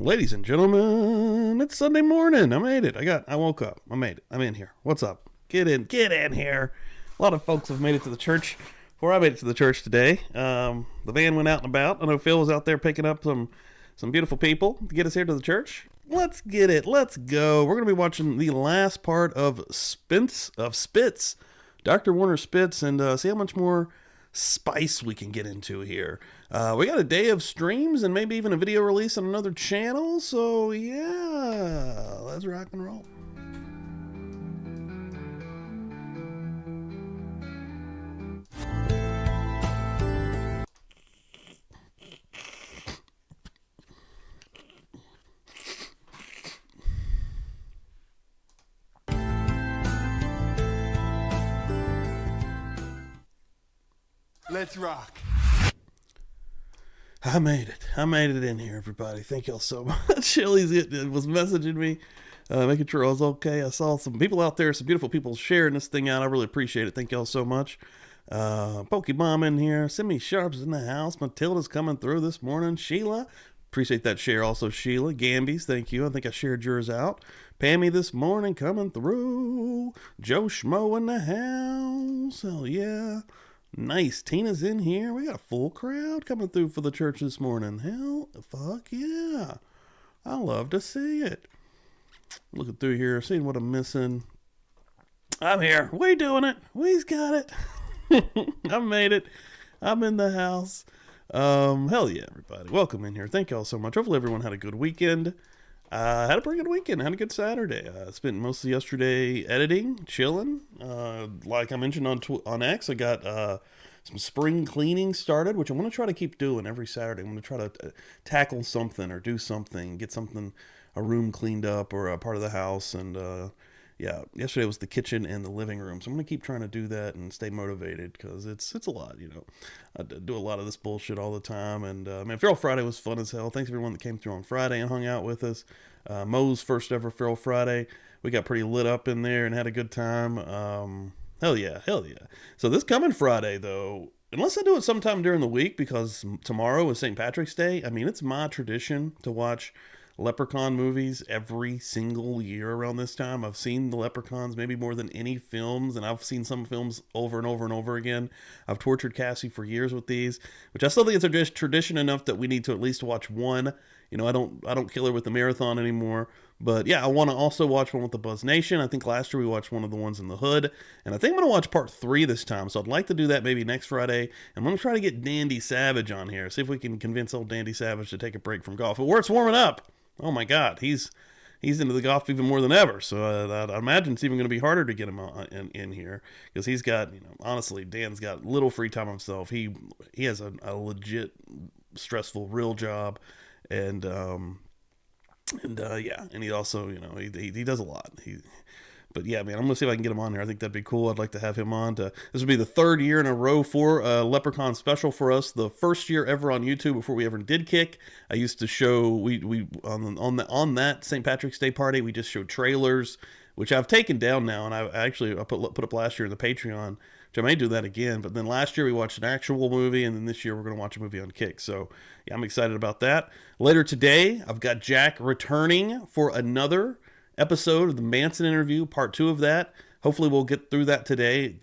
Ladies and gentlemen, it's Sunday morning. I made it. I woke up. I made it. I'm in here. What's up? Get in here. A lot of folks have made it to the church before I made it to the church today. The van went out and about. I know Phil was out there picking up some beautiful people to get us here to the church. Let's get it. Let's go. We're going to be watching the last part of Spitz, Dr. Warner Spitz, and see how much more spice we can get into here. We got a day of streams and maybe even a video release on another channel. So yeah, let's rock and roll. Let's rock. I made it in here, everybody. Thank y'all so much. Chili's was messaging me, making sure I was okay. I saw some people out there, some beautiful people sharing this thing out. I really appreciate it. Thank y'all so much. Pokebomb in here. Semi Sharp's in the house. Matilda's coming through this morning. Sheila, appreciate that share. Also, Sheila. Gambies, thank you. I think I shared yours out. Pammy this morning coming through. Joe Schmo in the house. Hell yeah. Nice. Tina's in here. We got a full crowd coming through for the church this morning. Hell, fuck yeah. I love to see it. Looking through here, seeing what I'm missing. I'm here. We doing it. We's got it. I made it. I'm in the house. Hell yeah, everybody. Welcome in here. Thank y'all so much. Hopefully everyone had a good weekend. Had a pretty good weekend. Had a good Saturday. Spent most of yesterday editing, chilling. Like I mentioned on X, I got some spring cleaning started, which I'm going to try to keep doing every Saturday. I'm going to try to tackle something or do something, get a room cleaned up or a part of the house. And yeah, yesterday was the kitchen and the living room. So I'm going to keep trying to do that and stay motivated because it's a lot, you know. I do a lot of this bullshit all the time. And man, Feral Friday was fun as hell. Thanks everyone that came through on Friday and hung out with us. Mo's first ever Feral Friday. We got pretty lit up in there and had a good time. Hell yeah. So this coming Friday, though, unless I do it sometime during the week because tomorrow is St. Patrick's Day, I mean, it's my tradition to watch Leprechaun movies every single year around this time. I've seen the Leprechauns maybe more than any films, and I've seen some films over and over and over again. I've tortured Cassie for years with these, which I still think it's a tradition enough that we need to at least watch one. You know, I don't kill her with the marathon anymore. But yeah, I want to also watch one with the Buzz Nation. I think last year we watched one of the ones in the hood, and I think I'm going to watch part 3 this time. So I'd like to do that maybe next Friday. I'm going to try to get Dandy Savage on here. See if we can convince old Dandy Savage to take a break from golf. But where it's warming up. Oh my God, he's into the golf even more than ever. So I imagine it's even going to be harder to get him in here because he's got, you know, honestly, Dan's got little free time himself. He has a legit stressful real job, and yeah, and he also, you know, he does a lot. But yeah, man, I'm going to see if I can get him on here. I think that'd be cool. I'd like to have him on. This would be the 3rd year in a row for a Leprechaun special for us. The first year ever on YouTube before we ever did kick. I used to show, we on that St. Patrick's Day party, we just showed trailers, which I've taken down now. And I put up last year in the Patreon, which I may do that again. But then last year we watched an actual movie, and then this year we're going to watch a movie on Kick. So yeah, I'm excited about that. Later today, I've got Jack returning for another episode of the Manson interview, part 2 of that. Hopefully we'll get through that today.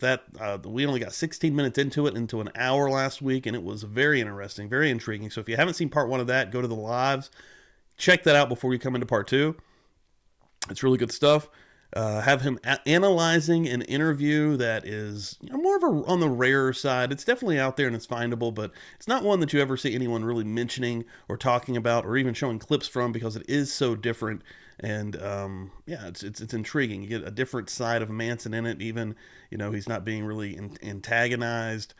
We only got 16 minutes into an hour last week, and it was very interesting, very intriguing. So if you haven't seen part 1 of that, go to the lives, check that out before we come into part 2. It's really good stuff. Have him analyzing an interview that is, you know, more of on the rarer side. It's definitely out there and it's findable, but it's not one that you ever see anyone really mentioning or talking about or even showing clips from because it is so different. And yeah, it's intriguing. You get a different side of Manson in it. Even, you know, he's not being really antagonized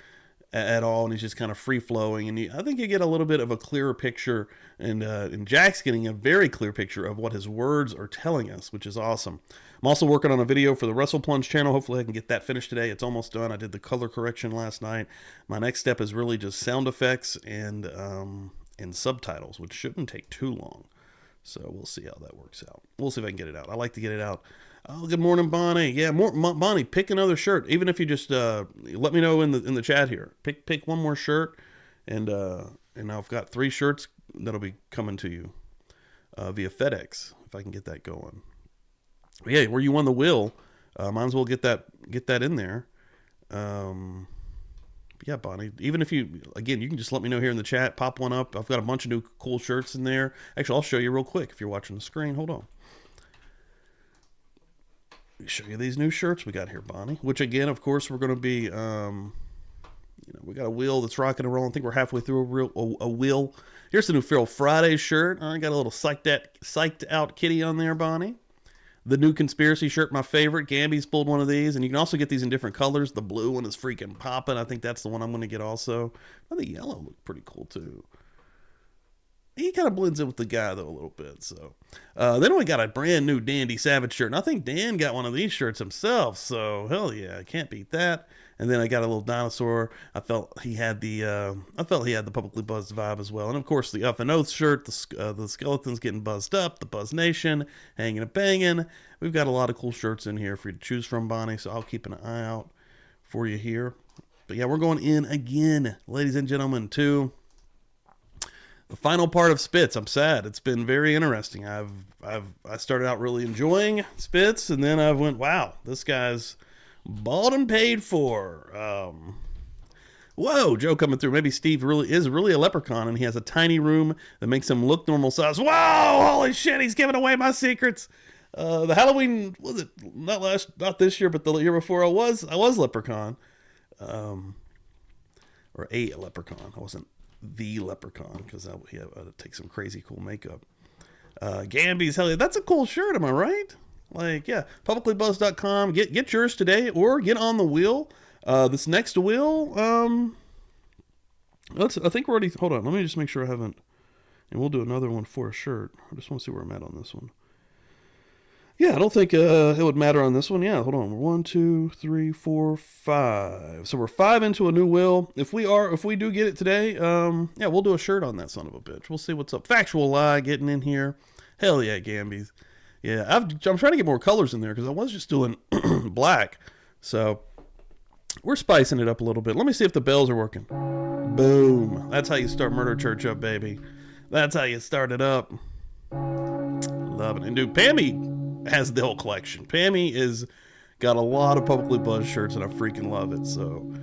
at all, and he's just kind of free flowing. And I think you get a little bit of a clearer picture, and Jack's getting a very clear picture of what his words are telling us, which is awesome. I'm also working on a video for the Wrestle Plunge channel. Hopefully I can get that finished today. It's almost done. I did the color correction last night. My next step is really just sound effects and subtitles, which shouldn't take too long. So we'll see how that works out. We'll see if I can get it out. I like to get it out. Oh, good morning, Bonnie. Yeah, Bonnie, pick another shirt. Even if you just let me know in the chat here. Pick one more shirt, and I've got 3 shirts that'll be coming to you. via FedEx if I can get that going. But yeah, where you won the will, might as well get that in there. Yeah, Bonnie. Even if you can just let me know here in the chat. Pop one up. I've got a bunch of new cool shirts in there. Actually, I'll show you real quick if you're watching the screen. Hold on. Let me show you these new shirts we got here, Bonnie. Which again, of course, we're going to be. We got a wheel that's rocking and rolling. I think we're halfway through a wheel. Here's the new Feral Friday shirt. I got a little psyched out kitty on there, Bonnie. The new conspiracy shirt, my favorite. Gamby's pulled one of these, and you can also get these in different colors. The blue one is freaking popping. I think that's the one I'm going to get also. Oh, the yellow looks pretty cool too. He kind of blends in with the guy though a little bit. So then we got a brand new Dandy Savage shirt, and I think Dan got one of these shirts himself. So hell yeah, I can't beat that. And then I got a little dinosaur. I felt he had the publicly buzzed vibe as well. And of course the Up and Oath shirt, the skeletons getting buzzed up, the Buzz Nation hanging and banging. We've got a lot of cool shirts in here for you to choose from, Bonnie. So I'll keep an eye out for you here. But yeah, we're going in again, ladies and gentlemen, to the final part of Spitz. I'm sad. It's been very interesting. I started out really enjoying Spitz, and then I went, wow, this guy's bought and paid for. Whoa, Joe coming through. Maybe Steve is really a leprechaun, and he has a tiny room that makes him look normal size. Whoa, holy shit, he's giving away my secrets. The Halloween, was it not this year, but the year before I was leprechaun. Or a leprechaun. I wasn't the leprechaun because I had to take some crazy cool makeup. Gamby's, hell yeah, that's a cool shirt, am I right? Like, yeah, publiclybuzz.com. Get yours today or get on the wheel. This next wheel, I think we're already, hold on, let me just make sure I haven't, and we'll do another one for a shirt. I just want to see where I'm at on this one. Yeah, I don't think it would matter on this one. Yeah, hold on. 1, 2, 3, 4, 5. So we're 5 into a new wheel. If we do get it today, yeah, we'll do a shirt on that son of a bitch. We'll see what's up. Factual Lie getting in here. Hell yeah, Gambies. Yeah, I'm trying to get more colors in there because I was just doing black. So we're spicing it up a little bit. Let me see if the bells are working. Boom. That's how you start Murder Church up, baby. That's how you start it up. Love it. And dude, Pammy has the whole collection. Pammy is got a lot of publicly buzzed shirts, and I freaking love it. So,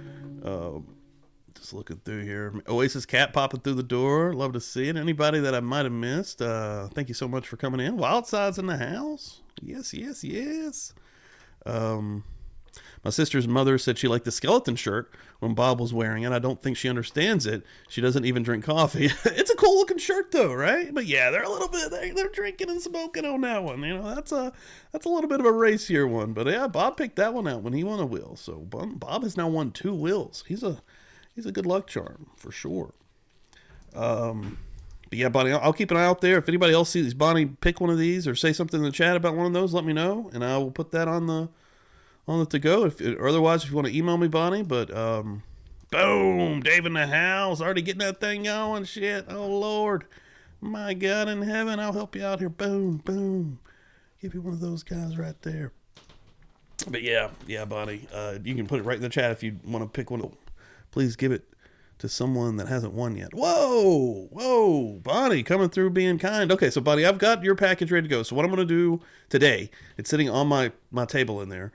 just looking through here. Oasis Cat popping through the door. Love to see it. Anybody that I might have missed, thank you so much for coming in. Wildside's in the house. Yes, yes, yes. My sister's mother said she liked the skeleton shirt when Bob was wearing it. I don't think she understands it. She doesn't even drink coffee. It's a cool looking shirt though, right? But yeah, they're a little bit, they're drinking and smoking on that one. You know, that's a little bit of a racier one. But yeah, Bob picked that one out when he won a wheel. So Bob has now won 2 wheels. He's a good luck charm for sure. But yeah, Bonnie, I'll keep an eye out there. If anybody else sees Bonnie pick one of these or say something in the chat about one of those, let me know, and I will put that on the to go. Or otherwise, if you want to email me, Bonnie. But boom, Dave in the house, already getting that thing going. Shit, oh Lord, my God in heaven, I'll help you out here. Boom, boom, give you one of those guys right there. But yeah, Bonnie, you can put it right in the chat if you want to pick one. Please give it to someone that hasn't won yet. Whoa, Bonnie, coming through being kind. Okay, so Bonnie, I've got your package ready to go. So what I'm going to do today, it's sitting on my table in there.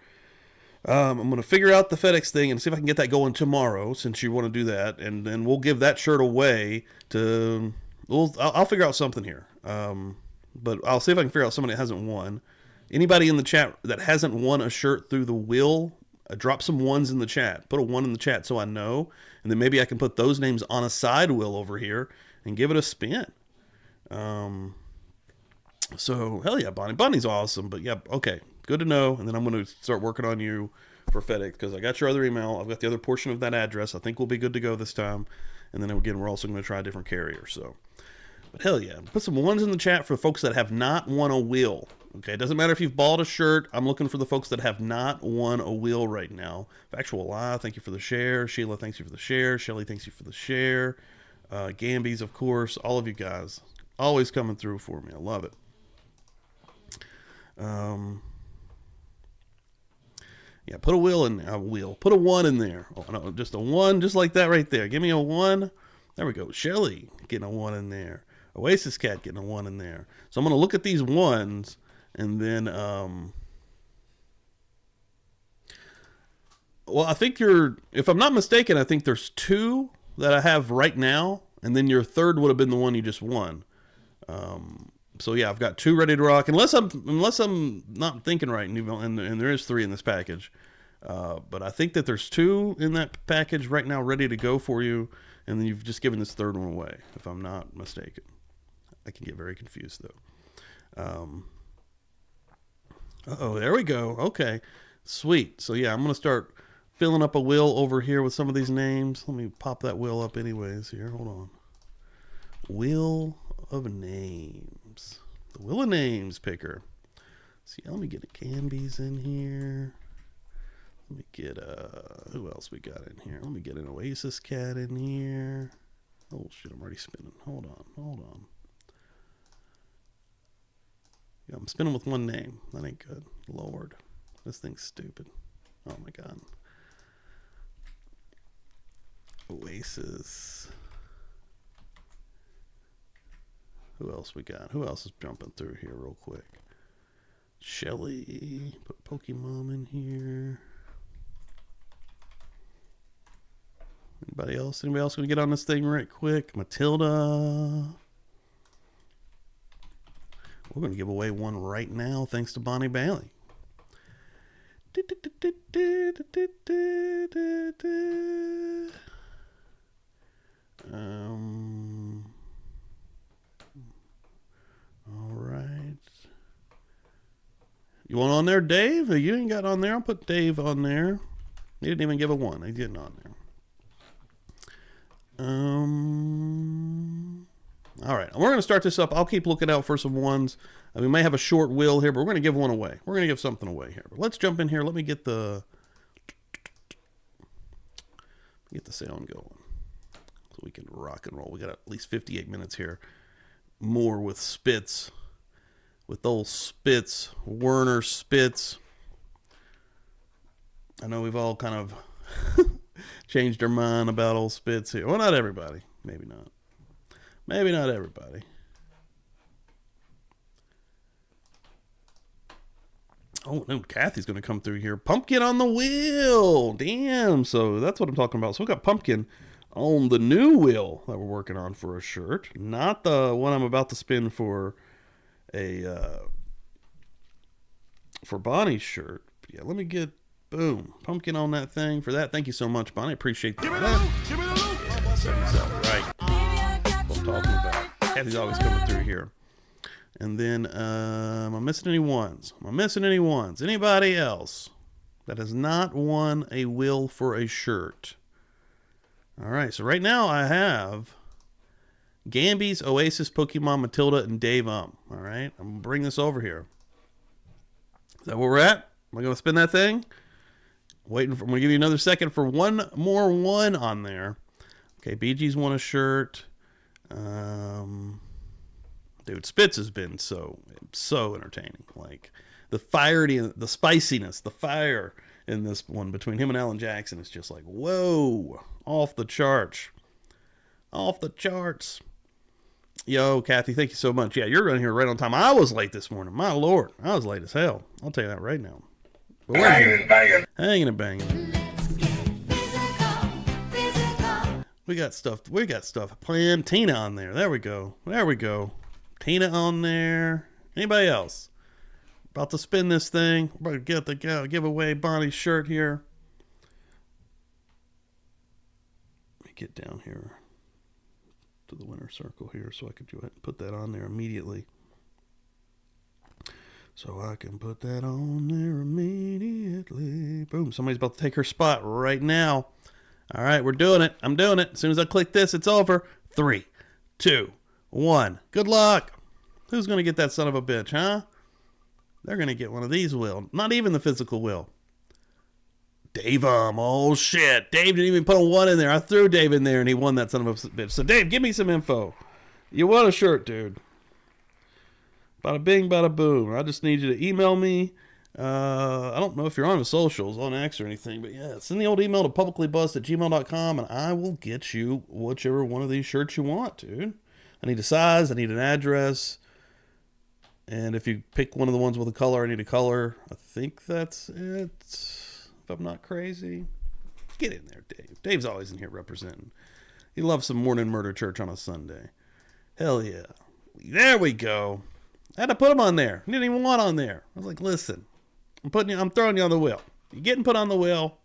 I'm going to figure out the FedEx thing and see if I can get that going tomorrow, since you want to do that. And then we'll give that shirt away to, I'll figure out something here. But I'll see if I can figure out somebody that hasn't won. Anybody in the chat that hasn't won a shirt through the wheel, drop some 1s in the chat. Put a 1 in the chat so I know. And then maybe I can put those names on a side wheel over here and give it a spin. So, hell yeah, Bonnie. Bonnie's awesome. But yeah, okay. Good to know. And then I'm going to start working on you for FedEx because I got your other email. I've got the other portion of that address. I think we'll be good to go this time. And then again, we're also going to try a different carrier. So, but hell yeah. Put some 1s in the chat for folks that have not won a wheel. Okay, it doesn't matter if you've bought a shirt. I'm looking for the folks that have not won a wheel right now. Factual Lie, thank you for the share. Sheila, thanks you for the share. Shelly, thanks you for the share. Gambies, of course. All of you guys. Always coming through for me. I love it. Yeah, put a wheel in there. Put a 1 in there. Oh, no, just a 1, just like that right there. Give me a 1. There we go. Shelly, getting a 1 in there. Oasis Cat getting a 1 in there. So I'm going to look at these ones, and then, well, I think if I'm not mistaken, I think there's 2 that I have right now, and then your third would have been the one you just won. So yeah, I've got 2 ready to rock, unless I'm not thinking right, and there is 3 in this package. But I think that there's 2 in that package right now ready to go for you, and then you've just given this third one away, if I'm not mistaken. I can get very confused, though. Uh-oh, there we go. Okay, sweet. So yeah, I'm going to start filling up a wheel over here with some of these names. Let me pop that wheel up anyways here. Hold on. Wheel of Names. The Wheel of Names picker. See, let me get a Canbies in here. Let me get who else we got in here? Let me get an Oasis Cat in here. Oh shit, I'm already spinning. Hold on. Yeah, I'm spinning with one name. That ain't good. Lord. This thing's stupid. Oh my god. Oasis. Who else we got? Who else is jumping through here real quick? Shelly. Put Pokemon in here. Anybody else? Anybody else going to get on this thing right quick? Matilda. We're going to give away one right now thanks to Bonnie Bailey. All right. You want on there, Dave? You ain't got on there. I'll put Dave on there. He didn't even give a 1. He's getting on there. All right, we're going to start this up. I'll keep looking out for some ones. We may have a short wheel here, but we're going to give one away. We're going to give something away here. But let's jump in here. Let me get the sound going so we can rock and roll. We got at least 58 minutes here. More with Spitz, with old Spitz, Werner Spitz. I know we've all kind of changed our mind about old Spitz here. Well, not everybody. Maybe not. Maybe not everybody. Oh, no, Kathy's going to come through here. Pumpkin on the wheel. Damn. So that's what I'm talking about. So we got Pumpkin on the new wheel that we're working on for a shirt. Not the one I'm about to spin for for Bonnie's shirt. But yeah, let me get, boom, Pumpkin on that thing for that. Thank you so much, Bonnie. Appreciate that. Give me the loop. Give me the loop. Right. That's what I'm talking about. Kathy's always coming through here. And then, am I missing any ones? Anybody else that has not won a wheel for a shirt? All right, so right now I have Gambies, Oasis, Pokemon, Matilda, and Dave All right, I'm going to bring this over here. Is that where we're at? Am I going to spin that thing? I'm going to give you another second for one more one on there. Okay, BG's won a shirt. Dude, Spitz has been so entertaining. Like the the spiciness, the fire in this one between him and Alan Jackson is just like, whoa, off the charts. Yo, Kathy, thank you so much. Yeah, you're running here right on time. I was late this morning. My Lord, I was late as hell. I'll tell you that right now. But hanging and banging. We got stuff planned. Tina on there. There we go. Tina on there. Anybody else? About to spin this thing. We're about to give away Bonnie's shirt here. Let me get down here to the winner circle here so I could go ahead and put that on there immediately. Boom. Somebody's about to take her spot right now. All right, we're doing it. I'm doing it. As soon as I click this, it's over. 3, 2, 1. Good luck. Who's going to get that son of a bitch, huh? They're going to get one of these wheel. Not even the physical wheel. Dave, oh shit. Dave didn't even put a 1 in there. I threw Dave in there and he won that son of a bitch. So Dave, give me some info. You won a shirt, dude. Bada bing, bada boom. I just need you to email me. I don't know if you're on the socials, on X or anything, but yeah, send the old email to publiclybuzzed@gmail.com and I will get you whichever one of these shirts you want, dude. I need a size. I need an address. And if you pick one of the ones with a color, I need a color. I think that's it. If I'm not crazy. Get in there, Dave. Dave's always in here representing. He loves some morning murder church on a Sunday. Hell yeah. There we go. I had to put him on there. I didn't even want on there. I was like, listen, I'm throwing you on the wheel. You're getting put on the wheel.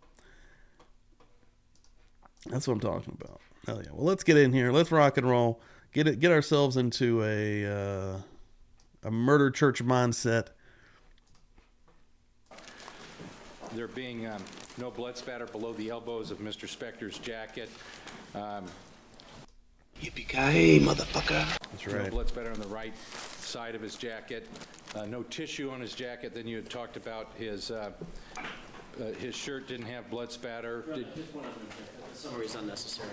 That's what I'm talking about. Hell yeah. Well, let's get in here. Let's rock and roll. Get ourselves into a murder church mindset. There being no blood spatter below the elbows of Mr. Spector's jacket. Yippee-ki-yay, motherfucker. That's right. No blood spatter on the right side of his jacket. No tissue on his jacket. Then you had talked about his shirt didn't have blood spatter. The summary is unnecessary.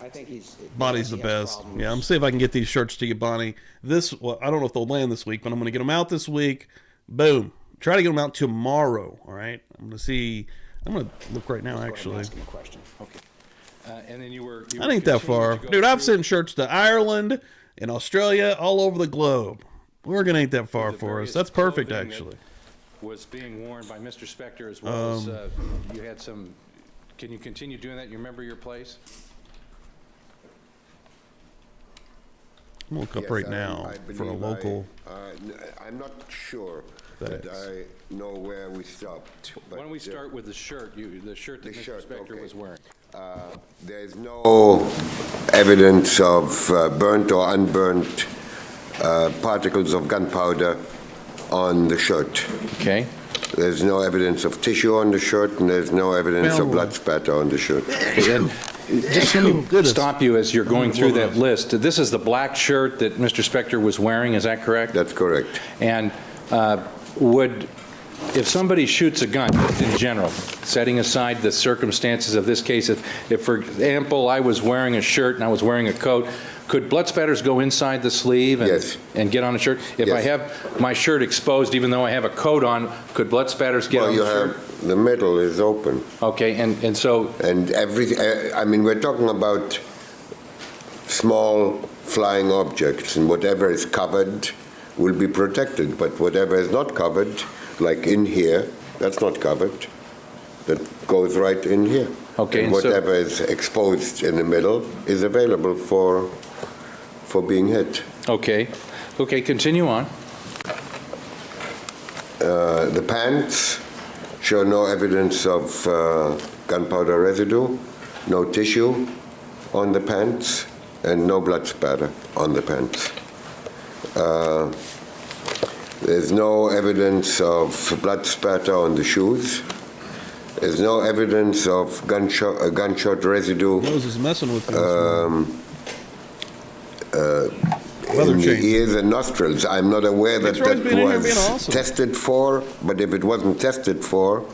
I think Bonnie's the best. Yeah, I'm see if I can get these shirts to you, Bonnie. Well, I don't know if they'll land this week, but I'm going to get them out this week. Boom. Try to get them out tomorrow. All right. I'm going to look right now, actually. Ask him a question. Okay. And then you were I ain't that far. Dude, I've through sent shirts to Ireland and Australia, all over the globe. Oregon ain't that far the for us. various That's perfect, clothing actually. that was being worn by Mr. Spector as well as you had some. Can you continue doing that? You remember your place? I'm going to look up Yes, right I now for a believe local. I'm not sure that Thanks. I know where we stopped. Why don't we start with the shirt? The shirt that the Mr. shirt, Spector okay. was wearing. There's no evidence of burnt or unburnt particles of gunpowder on the shirt. Okay. There's no evidence of tissue on the shirt, and there's no evidence Found of blood one. spatter on the shirt. Just let me Goodness. stop you as you're going through Well, that list. This is the black shirt that Mr. Spector was wearing, is that correct? That's correct. And if somebody shoots a gun, just in general, setting aside the circumstances of this case, if for example, I was wearing a shirt and I was wearing a coat, could blood spatters go inside the sleeve and, Yes. and get on a shirt? If I Yes. have my shirt exposed, even though I have a coat on, could blood spatters get Well, on you the shirt? have, the middle is open. Okay, and so, And everything, I mean, we're talking about small flying objects, and whatever is covered will be protected, but whatever is not covered, like in here, that's not covered. That goes right in here. Okay, And and so- whatever is exposed in the middle is available for being hit. okay, continue on. The pants show no evidence of gunpowder residue, no tissue on the pants, and no blood spatter on the pants. There's no evidence of blood spatter on the shoes. There's no evidence of gunshot residue Nose is messing with you. Weather in the change. ears and nostrils. I'm not aware that Thanks for always that being in here, being was awesome. tested for, but if it wasn't tested for,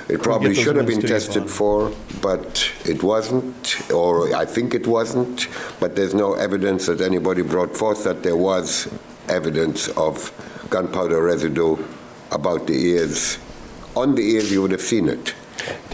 it probably get those should have ones been to you, tested Bob. for, but it wasn't, or I think it wasn't, but there's no evidence that anybody brought forth that there was evidence of gunpowder residue about the ears. On the ears, you would have seen it.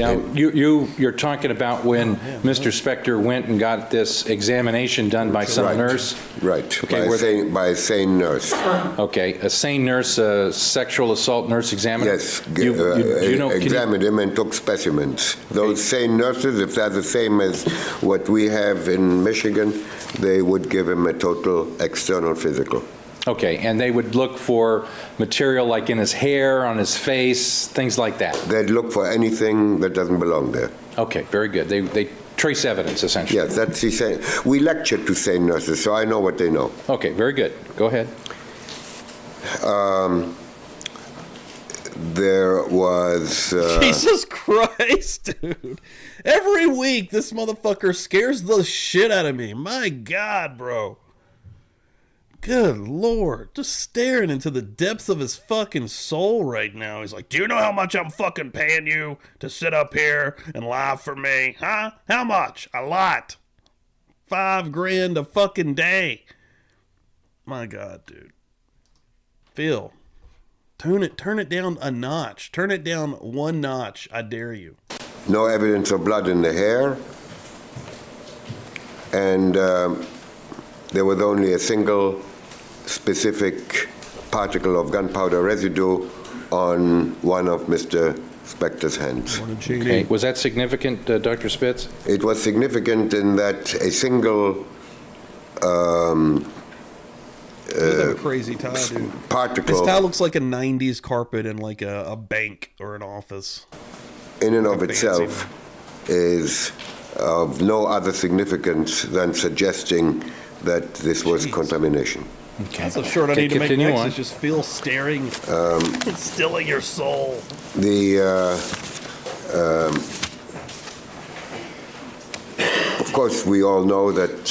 Now, you're talking about when Mr. Spector went and got this examination done by some Right. nurse? Right, Okay, were they- by a sane nurse. Okay, a sane nurse, a sexual assault nurse examiner? Yes, You know, can you- examined him and took specimens. Those sane nurses, if they're the same as what we have in Michigan, they would give him a total external physical. Okay, and they would look for material like in his hair, on his face, things like that? They'd look for anything that doesn't belong there. Okay, very good. They trace evidence, essentially? Yes, that's the same. We lecture to sane nurses, so I know what they know. Okay, very good. Go ahead. There was... Jesus Christ, dude. Every week, this motherfucker scares the shit out of me. My God, bro. Good Lord. Just staring into the depths of his fucking soul right now. He's like, do you know how much I'm fucking paying you to sit up here and lie for me? Huh? How much? A lot. $5,000 a fucking day. My God, dude. Phil. Turn it down a notch. Turn it down one notch. I dare you. No evidence of blood in the hair. And there was only a single specific particle of gunpowder residue on one of Mr. Spector's hands. Okay. Was that significant, Dr. Spitz? It was significant in that a single He does have a crazy tie, dude. particle His tie looks like a 90s carpet in like a bank or an office. in and of Fancy. itself is of no other significance than suggesting that this was Jeez. contamination. Okay. That's a short I Okay, need to make continue next on. is just feel staring, stilling your soul. Of course, we all know that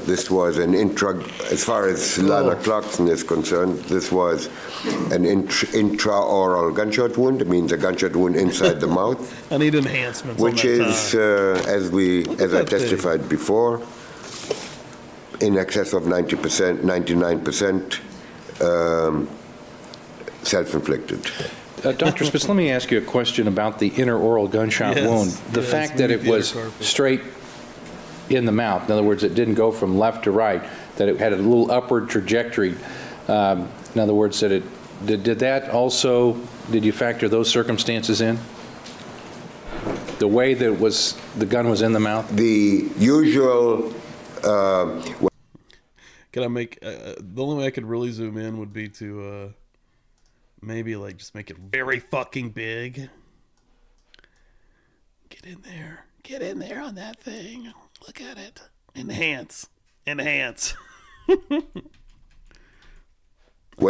this was an as far as Lana Clarkson is concerned, this was an intraoral gunshot wound. It means a gunshot wound inside the mouth, I need enhancements which on that is, tie. as at I that thing. testified before, in excess of 90%, 99% self-inflicted. Dr. Spitz, let me ask you a question about the intraoral gunshot Yes, wound. The yes, fact that it movie was theater carpet. straight in the mouth, in other words, it didn't go from left to right, that it had a little upward trajectory. In other words, that did that also, did you factor those circumstances in? The way that the gun was in the mouth? The usual Can I make the only way I could really zoom in would be to maybe like just make it very fucking big. Get in there on that thing. Look at it. Enhance. when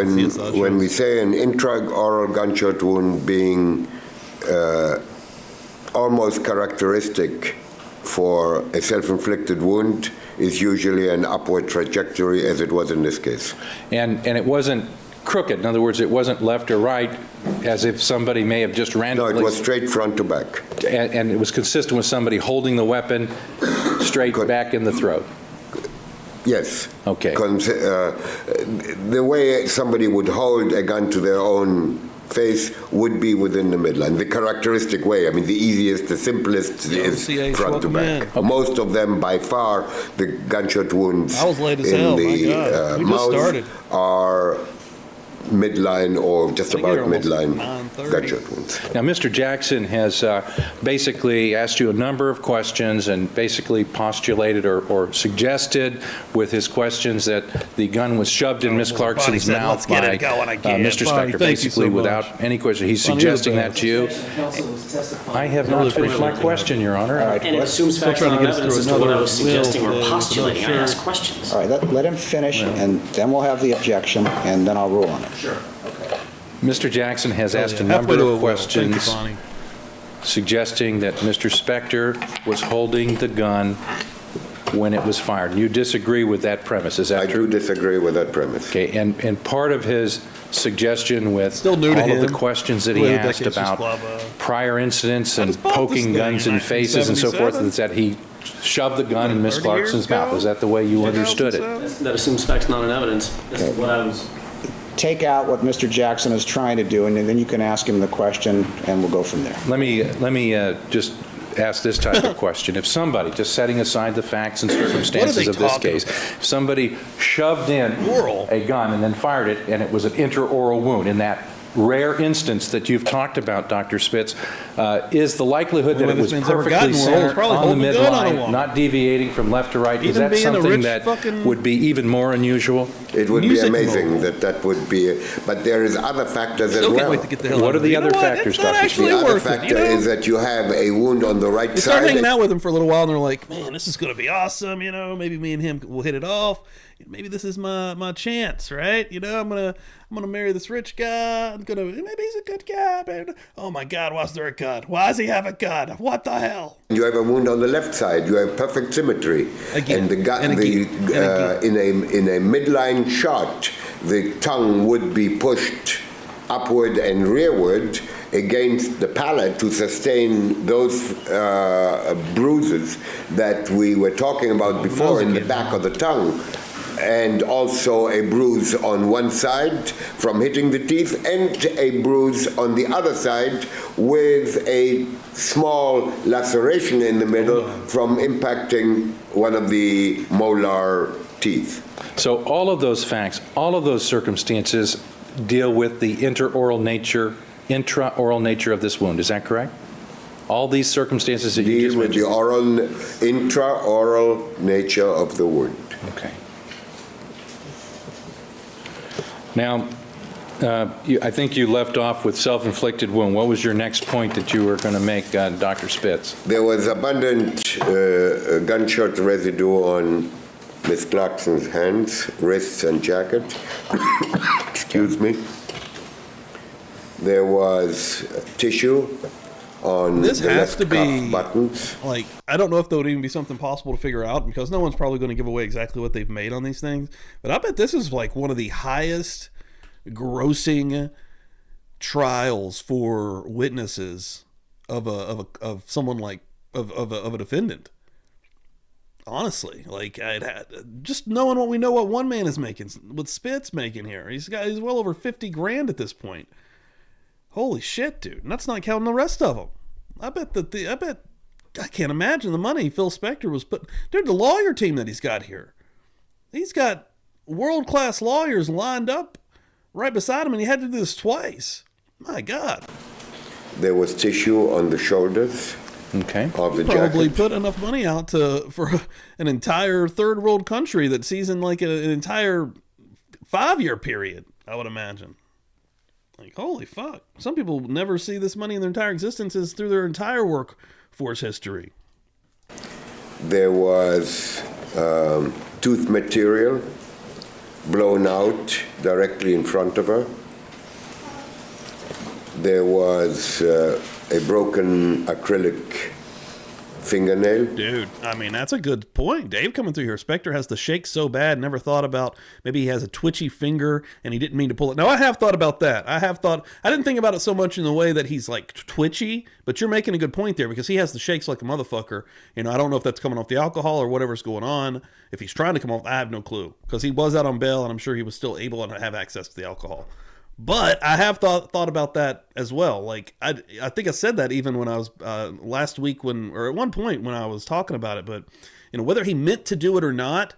CSI shows. we say an intraoral gunshot wound being almost characteristic for a self-inflicted wound is usually an upward trajectory, as it was in this case. And it wasn't crooked. In other words, it wasn't left or right, as if somebody may have just No, randomly... it was straight front to back. And it was consistent with somebody holding the weapon straight back in the throat. Yes. Okay. The way somebody would hold a gun to their own face would be within the midline. The characteristic way, I mean, the easiest, the simplest is CH, front to welcome back. in. Most of them, by far, the gunshot wounds I was late as in hell, my the God. We just mouth started. are midline or just I think about you're almost midline 9:30. gunshot wounds. Now, Mr. Jackson has basically asked you a number of questions and basically postulated or suggested with his questions that the gun was shoved in Miss Bonnie Clarkson's said, mouth "Let's get by it going again." Mr. Bonnie, Spector, thank you so basically much. without any question. He's Bonnie, you're the suggesting that best. to you. Counsel was testifying. I have not finished my question, Your Honor. And it assumes facts trying to and get us evidence through as to what I another was suggesting bill or today, postulating. I sure. asked questions. All right, let him finish, and then we'll have the objection, and then I'll rule on it. Sure. Mr. Jackson has asked a Yeah, halfway number to a of will. Thank you, questions Bonnie. suggesting that Mr. Spector was holding the gun when it was fired. You disagree with that premise, is that I true? do disagree with that premise. Okay, and part of his suggestion with Still new to all of the him. questions that The he way the asked decades just about fly by. prior incidents I and just bought this poking thing guns in in faces and so forth, 1977. is that he shoved the gun in Miss 30 years Clarkson's mouth. ago? Is that the way you understood it? 2007? That assumes facts, not an evidence. This is what I was. Take out what Mr. Jackson is trying to do, and then you can ask him the question, and we'll go from there. Let me just ask this type of question. If somebody, just setting aside the facts and circumstances of this talking case, if somebody shoved in Oral. a gun and then fired it, and it was an intraoral wound, in that rare instance that you've talked about, Dr. Spitz, is the likelihood that Only it way was this man's ever perfectly gotten oral is centered probably on the holding a gun on a midline, woman. not deviating from left to right, is Even that being a something rich that fucking would be even more unusual? It would be Music amazing mogul. that would be, but there is other factors as Still can't well. wait to get the hell What out are of the here. other You know what? factors, It's not Dr. actually The other worth it, factor you know? is that you have a wound on the right You start side. hanging out with him for a little while, and they're like, "Man, this is gonna be awesome." You know, maybe me and him will hit it off. Maybe this is my chance, right? You know, I'm gonna marry this rich guy. Maybe he's a good guy, man. Oh my God, why's there a gun? Why does he have a gun? What the hell? You have a wound on the left side. You have perfect symmetry. Again, And the gun, and again, and in a midline shot, the tongue would be pushed upward and rearward against the palate to sustain those bruises that we were talking about before in the back of the tongue. And also a bruise on one side from hitting the teeth, and a bruise on the other side with a small laceration in the middle from impacting one of the molar teeth. So all of those facts, all of those circumstances deal with the intraoral nature of this wound. Is that correct? All these circumstances that you Deal just with the mentioned. intraoral nature of the wound. Okay. Now, I think you left off with self-inflicted wound. What was your next point that you were going to make, Dr. Spitz? There was abundant gunshot residue on Miss Clarkson's hands, wrists, and jacket. Excuse me. There was tissue on This the has left to cuff be buttons. like, I don't know if there would even be something possible to figure out because no one's probably going to give away exactly what they've made on these things. But I bet this is like one of the highest grossing trials for witnesses of someone like of a defendant. Honestly, like I'd had just knowing what one man is making, what Spitz making here. He's well over 50 grand at this point. Holy shit, dude! And that's not counting the rest of them. I can't imagine the money Phil Spector was put. Dude, the lawyer team that he's got here, he's got world-class lawyers lined up right beside him, and he had to do this twice. My God. There was tissue on the shoulders Okay. of the Probably jacket. put enough money out for an entire third world country that sees in like an entire 5-year period, I would imagine. Like, holy fuck. Some people never see this money in their entire existences through their entire workforce history. There was tooth material blown out directly in front of her. There was a broken acrylic fingernail. Dude, I mean, that's a good point. Dave coming through here. Spector has the shake so bad, never thought about maybe he has a twitchy finger and he didn't mean to pull it. No, I have thought about that. I didn't think about it so much in the way that he's like twitchy, but you're making a good point there because he has the shakes like a motherfucker. You know, I don't know if that's coming off the alcohol or whatever's going on. If he's trying to come off, I have no clue because he was out on bail and I'm sure he was still able to have access to the alcohol. But I have thought about that as well. Like I think I said that even when I was last week or at one point when I was talking about it. But you know, whether he meant to do it or not,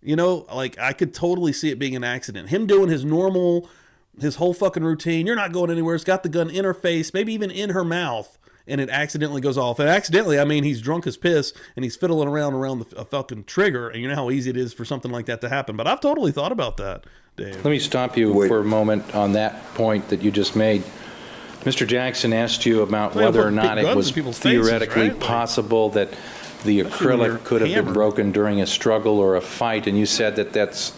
you know, like I could totally see it being an accident. Him doing his whole fucking routine. You're not going anywhere. It's got the gun in her face, maybe even in her mouth, and it accidentally goes off. And accidentally, I mean, he's drunk as piss and he's fiddling around the fucking trigger. And you know how easy it is for something like that to happen. But I've totally thought about that, Dave. Let me stop you for a moment on that point that you just made. Mr. Jackson asked you about Well, whether or put not it guns was in people's faces, theoretically right? Like, possible that the especially when they're acrylic could have been hammered. broken during a struggle or a fight, and you said that that's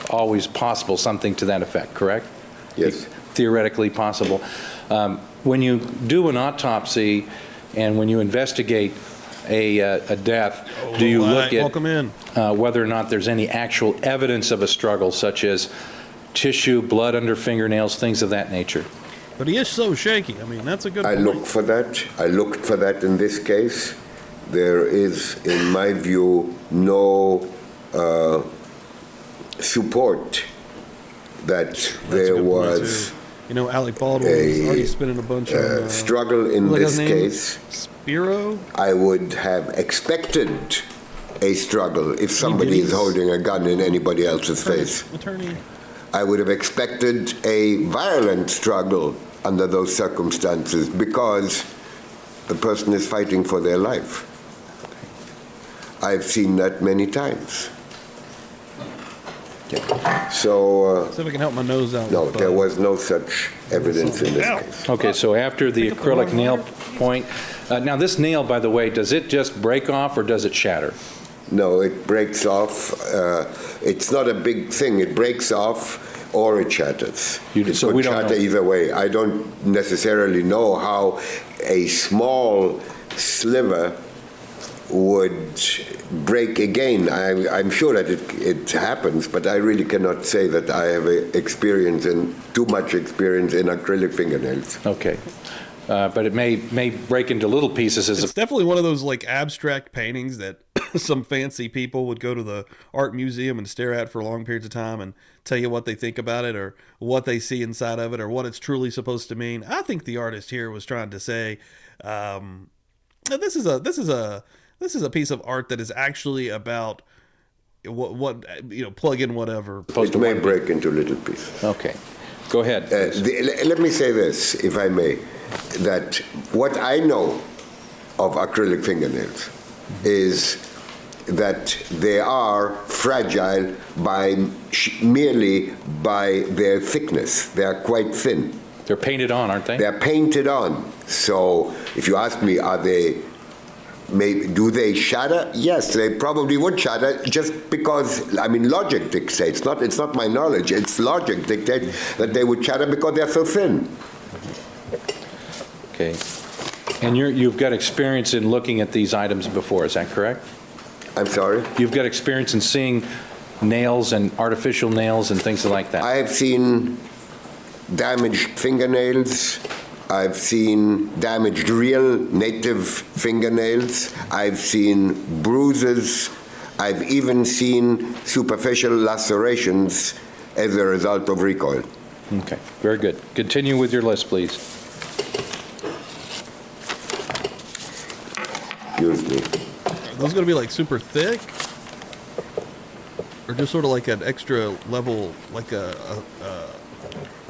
always possible, something to that effect, correct? Yes. Theoretically possible. When you do an autopsy and when you investigate a death, do you look at welcome in. whether or not there's any actual evidence of a struggle, such as tissue, blood under fingernails, things of that nature? But he is so shaky. I mean, that's a good I point. looked for that. I looked for that in this case. There is, in my view, no support that That's a there good point, was too. You know, Alec Baldwin was already spinning a bunch of struggle in what was this his name? case. Spiro? I would have expected a struggle if somebody is holding a gun in anybody else's face. Attorney. I would have expected a violent struggle under those circumstances because the person is fighting for their life. I've seen that many times. So, See if I can help my nose out. no, with, there was no such evidence in this Ow. case. Okay, so after the Pick up the acrylic wrong nail wire. point, now this nail, by the way, does it just break off or does it shatter? No, it breaks off. It's not a big thing. It breaks off or it shatters. It So could we don't shatter know. either way. I don't necessarily know how a small sliver would break again. I'm sure that it happens, but I really cannot say that I have too much experience in acrylic fingernails. Okay. But it may break into little pieces as It's definitely one of those like abstract paintings that some fancy people would go to the art museum and stare at for long periods of time and tell you what they think about it or what they see inside of it or what it's truly supposed to mean. I think the artist here was trying to say, this is a piece of art that is actually about what plug in whatever. It may break into little pieces. Okay. Go ahead. Let me say this, if I may, that what I know of acrylic fingernails is that they are fragile merely by their thickness. They are quite thin. They're painted on, aren't they? They're painted on. So if you ask me, do they shatter? Yes, they probably would shatter just because, logic dictates, it's not my knowledge, it's logic dictates that they would shatter because they're so thin. Okay. And you've got experience in looking at these items before, is that correct? I'm sorry? You've got experience in seeing nails and artificial nails and things like that? I have seen damaged fingernails. I've seen damaged real native fingernails. I've seen bruises. I've even seen superficial lacerations as a result of recoil. Okay, very good. Continue with your list, please. Excuse me. Are those going to be like super thick? Or just sort of like an extra level, like a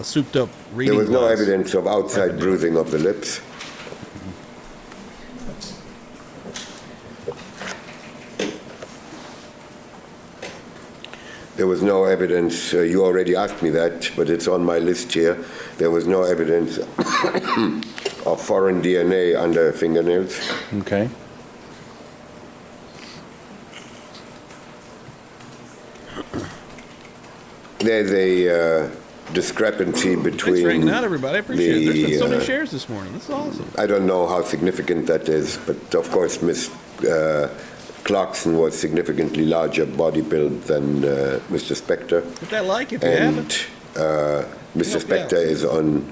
souped up reading There was no glass? evidence of outside bruising of the lips. There was no evidence, you already asked me that, but it's on my list here. There was no evidence of foreign DNA under fingernails. Okay. There's a discrepancy Thanks between for hanging out, everybody. I appreciate it. There's been so many the, shares this morning. This is awesome. I don't know how significant that is, but of course Miss Clarkson was significantly larger body build than Mr. Spector. Hit that like if you haven't. And Mr. Help me out. Spector is on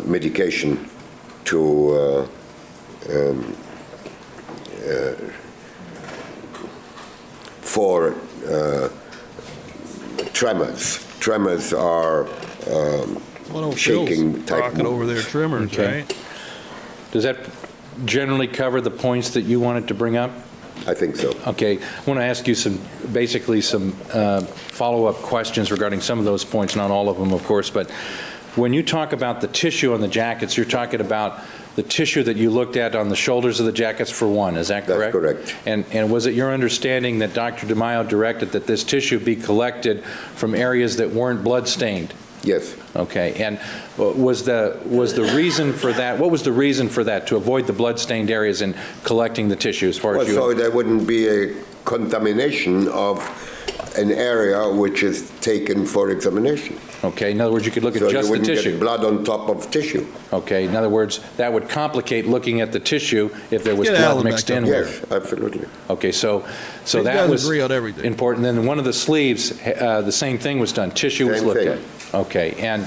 medication to for tremors. Tremors are What old shaking Phil's type rocking over their trimmers, Okay. right? Does that generally cover the points that you wanted to bring up? I think so. Okay, I want to ask you some follow-up questions regarding some of those points, not all of them, of course, but when you talk about the tissue on the jackets, you're talking about the tissue that you looked at on the shoulders of the jackets for one, is that correct? That's correct. And was it your understanding that Dr. DeMaio directed that this tissue be collected from areas that weren't blood-stained? Yes. Okay, and was the reason for that, what was the reason for that, to avoid the blood-stained areas in collecting the tissue as far Well, as you... so there wouldn't be a contamination of an area which is taken for examination. Okay, in other words, you could look at So just you the wouldn't tissue. get blood on top of tissue. Okay, in other words, that would complicate looking at the tissue if there was Get blood Alan mixed back in up. with it. Yes, absolutely. Okay, so These that guys was agree on everything. important. Then one of the sleeves, the same thing was done. Tissue was Same looked thing. at. Okay, and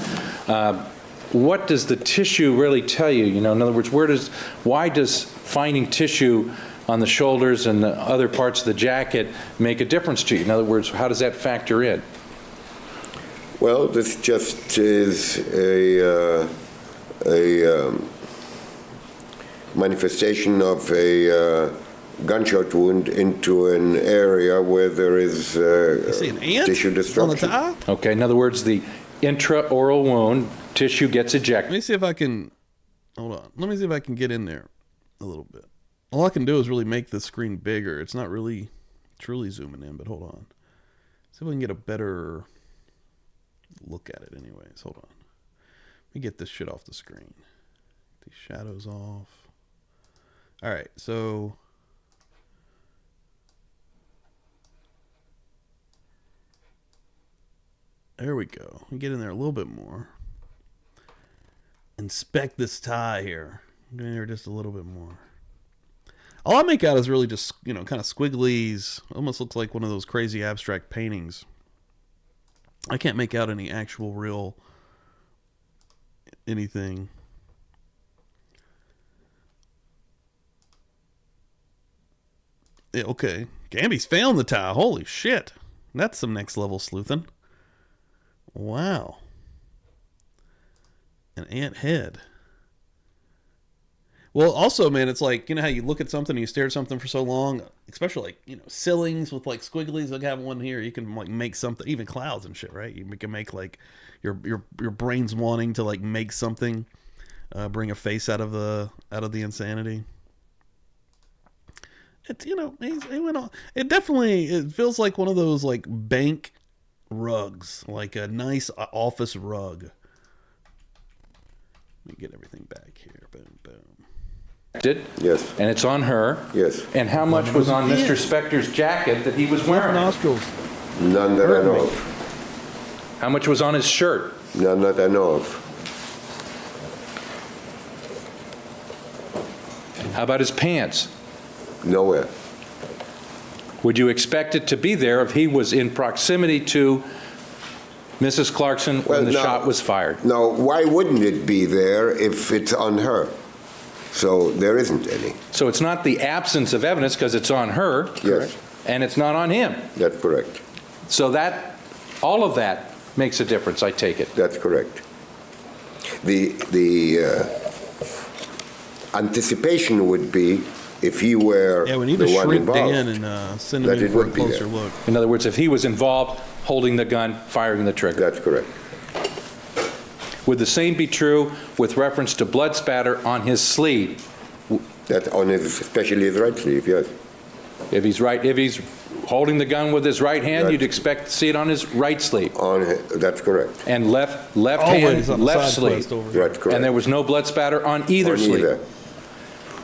what does the tissue really tell you? You know, in other words, why does finding tissue on the shoulders and the other parts of the jacket make a difference to you? In other words, how does that factor in? Well, this just is a manifestation of a gunshot wound into an area where there is See an ant tissue on the destruction. top? Okay, in other words, the intraoral wound, tissue gets Let ejected. me see if I can, hold on. Let me see if I can get in there a little bit. All I can do is really make the screen bigger. It's not really truly zooming in, but hold on. See if we can get a better look at it anyways. Hold on. Let me get this shit off the screen. These shadows off. All right, so there we go. We get in there a little bit more. Inspect this tie here. Get in there just a little bit more. All I make out is really just, kind of squigglies. Almost looks like one of those crazy abstract paintings. I can't make out any actual real anything. Yeah, okay. Gamby's found the tie. Holy shit. That's some next level sleuthing. Wow. An ant head. Well, also, man, it's like, you know how you look at something and you stare at something for so long, especially like, you know, ceilings with like squigglies. Like I have one here. You can like make something, even clouds and shit, right? You can make like your brain's wanting to like make something, bring a face out of the insanity. It, you know, he went on. It feels like one of those like bank rugs, like a nice office rug. Let me get everything back here. Boom, boom. Did? Yes. And it's on her? Yes. And how much was on Mr. Spector's jacket that he was wearing? Nostrils. None that I know of. How much was on his shirt? None that I know of. How about his pants? Nowhere. Would you expect it to be there if he was in proximity to Mrs. Clarkson when the shot was fired? Now, why wouldn't it be there if it's on her? So there isn't any. So it's not the absence of evidence because it's on her. Yes. And it's not on him. That's correct. So that, all of that makes a difference, I take it. That's correct. The anticipation would be if he were Yeah, we need to the one shrink involved, Dan and send him that in it for a would be closer there. look. In other words, if he was involved holding the gun, firing the trigger. That's correct. Would the same be true with reference to blood spatter on his sleeve? That's on his, especially his right sleeve, yes. If he's holding the gun with his right hand, Right. you'd expect to see it on his right sleeve. That's correct. And left Always hand, on the left side sleeve. quest over here. That's correct. And there was no blood spatter on either On sleeve. either.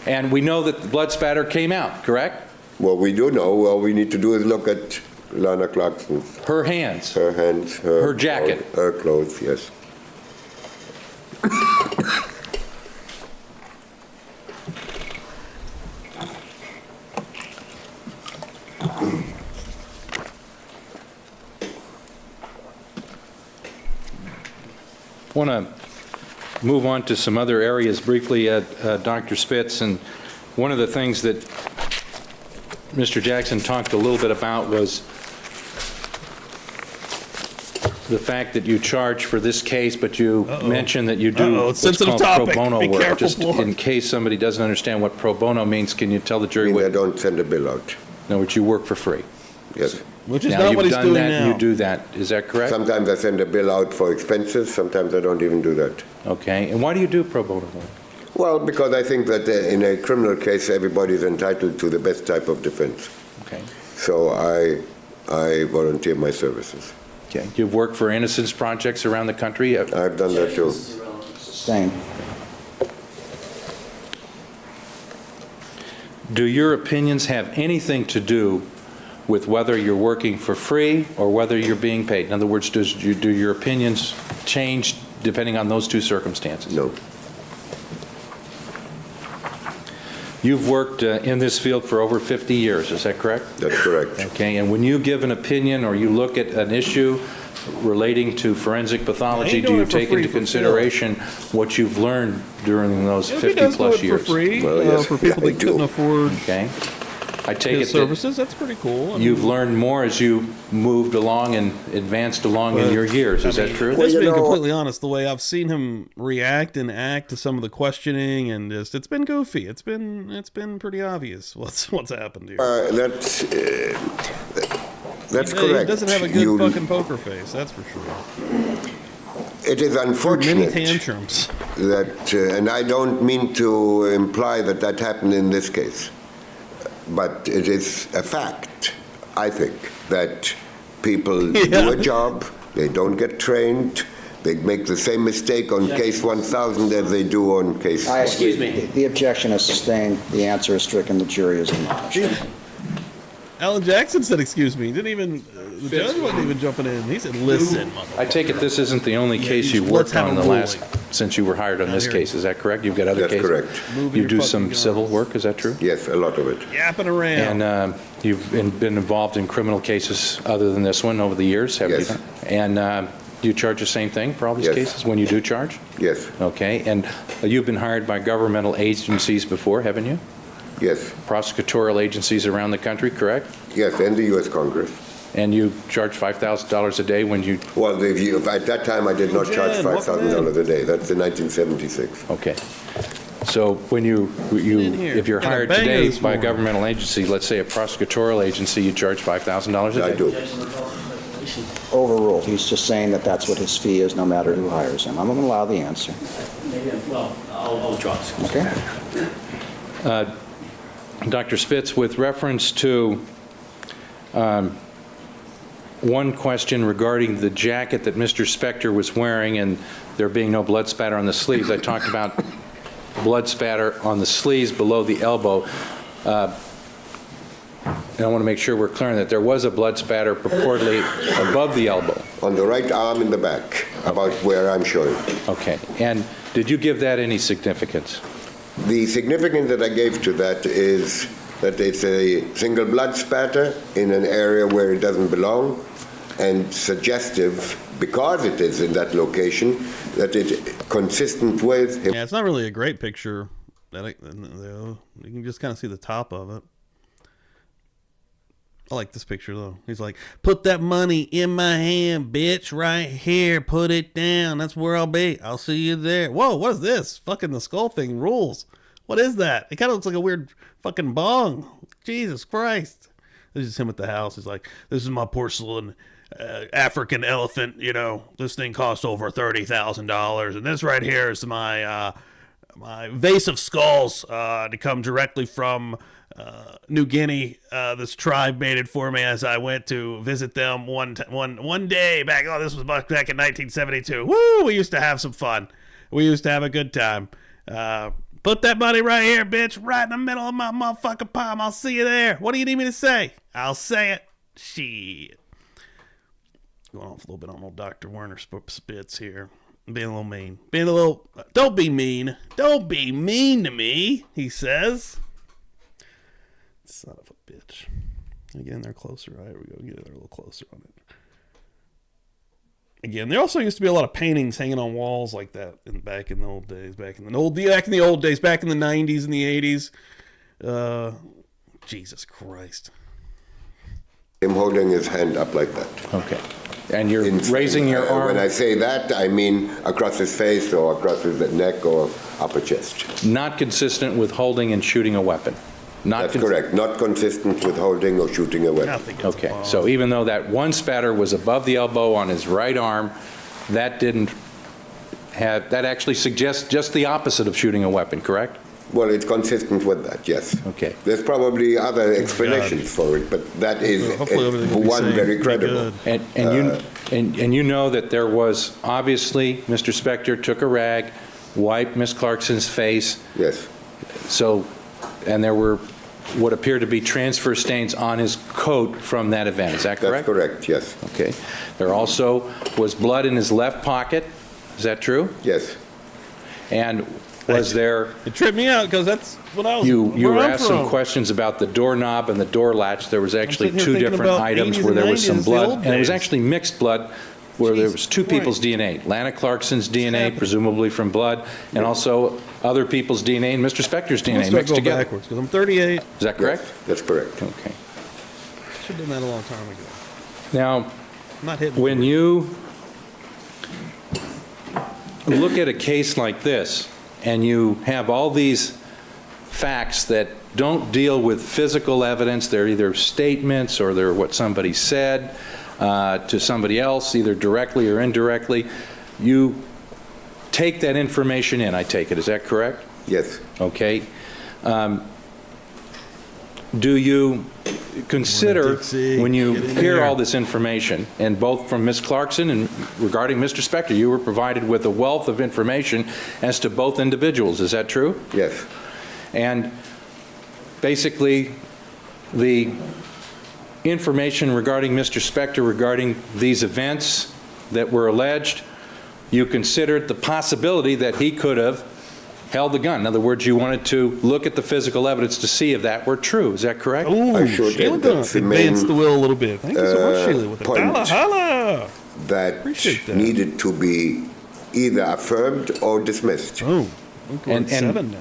And we know that the blood spatter came out, correct? Well, we do know. All we need to do is look at Lana Clarkson's, Her hands. her hands, Her jacket. her clothes, yes. I want to move on to some other areas briefly, Dr. Spitz, and one of the things that Mr. Jackson talked a little bit about was the fact that you charge for this case, but you mentioned that you do what's sensitive called pro topic. bono Be work. careful, Just Lord. in case somebody doesn't understand what pro bono means, can you tell the I jury mean, what, I in don't send a bill out, other words, you work for free? yes. Which is Now, not you've what he's done doing that, now. and you do that, is that correct? Sometimes I send a bill out for expenses, sometimes I don't even do that. Okay, and why do you do pro bono work? Well, because I think that in a criminal case, everybody's entitled to the best type of defense. Okay. So I volunteer my services. Okay. You've worked for innocence projects around the country? I've done that too. This is irrelevant. Same. Do your opinions have anything to do with whether you're working for free or whether you're being paid? In other words, do your opinions change depending on those two circumstances? No. You've worked in this field for over 50 years, is that correct? That's correct. Okay, and when you give an opinion or you look at an issue relating to forensic pathology, ain't do doing you it for take free into for Phil. consideration what you've learned during those If he does do 50-plus it years? for free, Well, yes, for people I that do. couldn't afford Okay. I take his it that services, that's pretty cool. I mean, you've learned more as you moved along and advanced along in your years. Is that true? Well, Just you being know- completely honest, the way I've seen him react and act to some of the questioning, and just it's been goofy. It's been pretty obvious what's happened here. That's He correct. doesn't have a good You- fucking poker face, that's for sure. It is Many unfortunate tantrums. that, and I don't mean to imply that that happened in this case, but it is a fact, I think, that people do a job, they don't get trained, they make the same mistake on case 1000 as they do on case I Excuse agree. me. The objection is sustained. The answer is stricken. The jury is admonished. Alan Jackson said, "Excuse me." He didn't even. The judge wasn't even jumping in. He said, "Listen, I take it this isn't the only case you let's worked have on a the last, ruling. since you were hired on this here. case. Is that correct? You've got other That's cases? correct. Moving You your do fucking some guns. civil work, is that true? Yes, a lot of it. Yapping around. And you've been involved in criminal cases other than this one over the years, have Yes. you? And do you charge the same thing for all these Yes. cases when you do charge? Yes, Okay, and you've been hired by governmental agencies before, haven't you? yes, Prosecutorial agencies around the country, correct? yes, and the U.S. Congress. And you charge $5,000 a day when you, Well, at that time, I did not charge Jen, what $5,000 a day. That's in 1976. okay. So when in here. if you're Got a hired banger today this by a morning. governmental agency, let's say a prosecutorial agency, you charge $5,000 a day? I do. Objection to call for speculation. Overruled. He's just saying that that's what his fee is, no matter who hires him. I'm going to allow the answer. Maybe, well, I'll withdraw this. Okay? Dr. Spitz, with reference to one question regarding the jacket that Mr. Spector was wearing and there being no blood spatter on the sleeves, I talked about blood spatter on the sleeves below the elbow. And I want to make sure we're clear on that. There was a blood spatter purportedly above the elbow. On the right arm in the back, about where I'm showing. Okay. And did you give that any significance? The significance that I gave to that is that it's a single blood spatter in an area where it doesn't belong, and suggestive, because it is in that location, that it's consistent with him. Yeah, it's not really a great picture. You can just kind of see the top of it. I like this picture, though. He's like, put that money in my hand, bitch, right here. Put it down. That's where I'll be. I'll see you there. Whoa, what is this? Fucking the skull thing rules. What is that? It kind of looks like a weird fucking bong. Jesus Christ. This is him at the house. He's like, this is my porcelain African elephant. You know, this thing cost over $30,000. And this right here is my my vase of skulls to come directly from New Guinea. This tribe made it for me as I went to visit them one day back. Oh, this was back in 1972. Woo! We used to have some fun. We used to have a good time. Put that money right here, bitch, right in the middle of my motherfucking palm. I'll see you there. What do you need me to say? I'll say it. Shit. Going off a little bit on old Dr. Werner Spitz here. Being a little mean. Don't be mean. Don't be mean to me, he says. Son of a bitch. Get in there closer. All right, we go. Get in there a little closer on it. Again, there also used to be a lot of paintings hanging on walls like that back in the old days. Back in the old days, back in the 90s and the 80s. Jesus Christ. Him holding his hand up like that. Okay. And you're raising your arm? When I say that, I mean across his face or across his neck or upper chest. Not consistent with holding and shooting a weapon? That's correct. Not consistent with holding or shooting a weapon. Okay. So even though that one spatter was above the elbow on his right arm, that actually suggests just the opposite of shooting a weapon, correct? Well, it's consistent with that, yes. Okay. There's probably other explanations for it, but that is one very credible. And you know that there was, obviously, Mr. Spector took a rag, wiped Miss Clarkson's face. Yes. So, and there were what appeared to be transfer stains on his coat from that event. Is that correct? That's correct, yes. Okay. There also was blood in his left pocket. Is that true? Yes. And was there... It tripped me out because that's what I was... You were asked some questions about the doorknob and the door latch. There was actually two different items where there was some blood. And it was actually mixed blood where there was two people's DNA. Lana Clarkson's DNA, presumably from blood, and also other people's DNA and Mr. Spector's DNA mixed together. Backwards because I'm 38. Is that correct? Yes, that's correct. Okay. Should have done that a long time ago. Now, I'm not hitting when you look at a case like this and you have all these facts that don't deal with physical evidence, they're either statements or they're what somebody said to somebody else, either directly or indirectly, you take that information in, I take it. Is that correct? Yes. Okay. Do you consider, when you hear all this information, and both from Ms. Clarkson and regarding Mr. Spector, you were provided with a wealth of information as to both individuals, is that true? Yes. And basically, the information regarding Mr. Spector regarding these events that were alleged, you considered the possibility that he could have held the gun. In other words, you wanted to look at the physical evidence to see if that were true. Is that correct? Ooh, I sure Sheila did. That's the main, advanced the will a little bit. Thank you so much, Sheila. With the point. holla, holla. that needed to be either affirmed or dismissed. Oh, And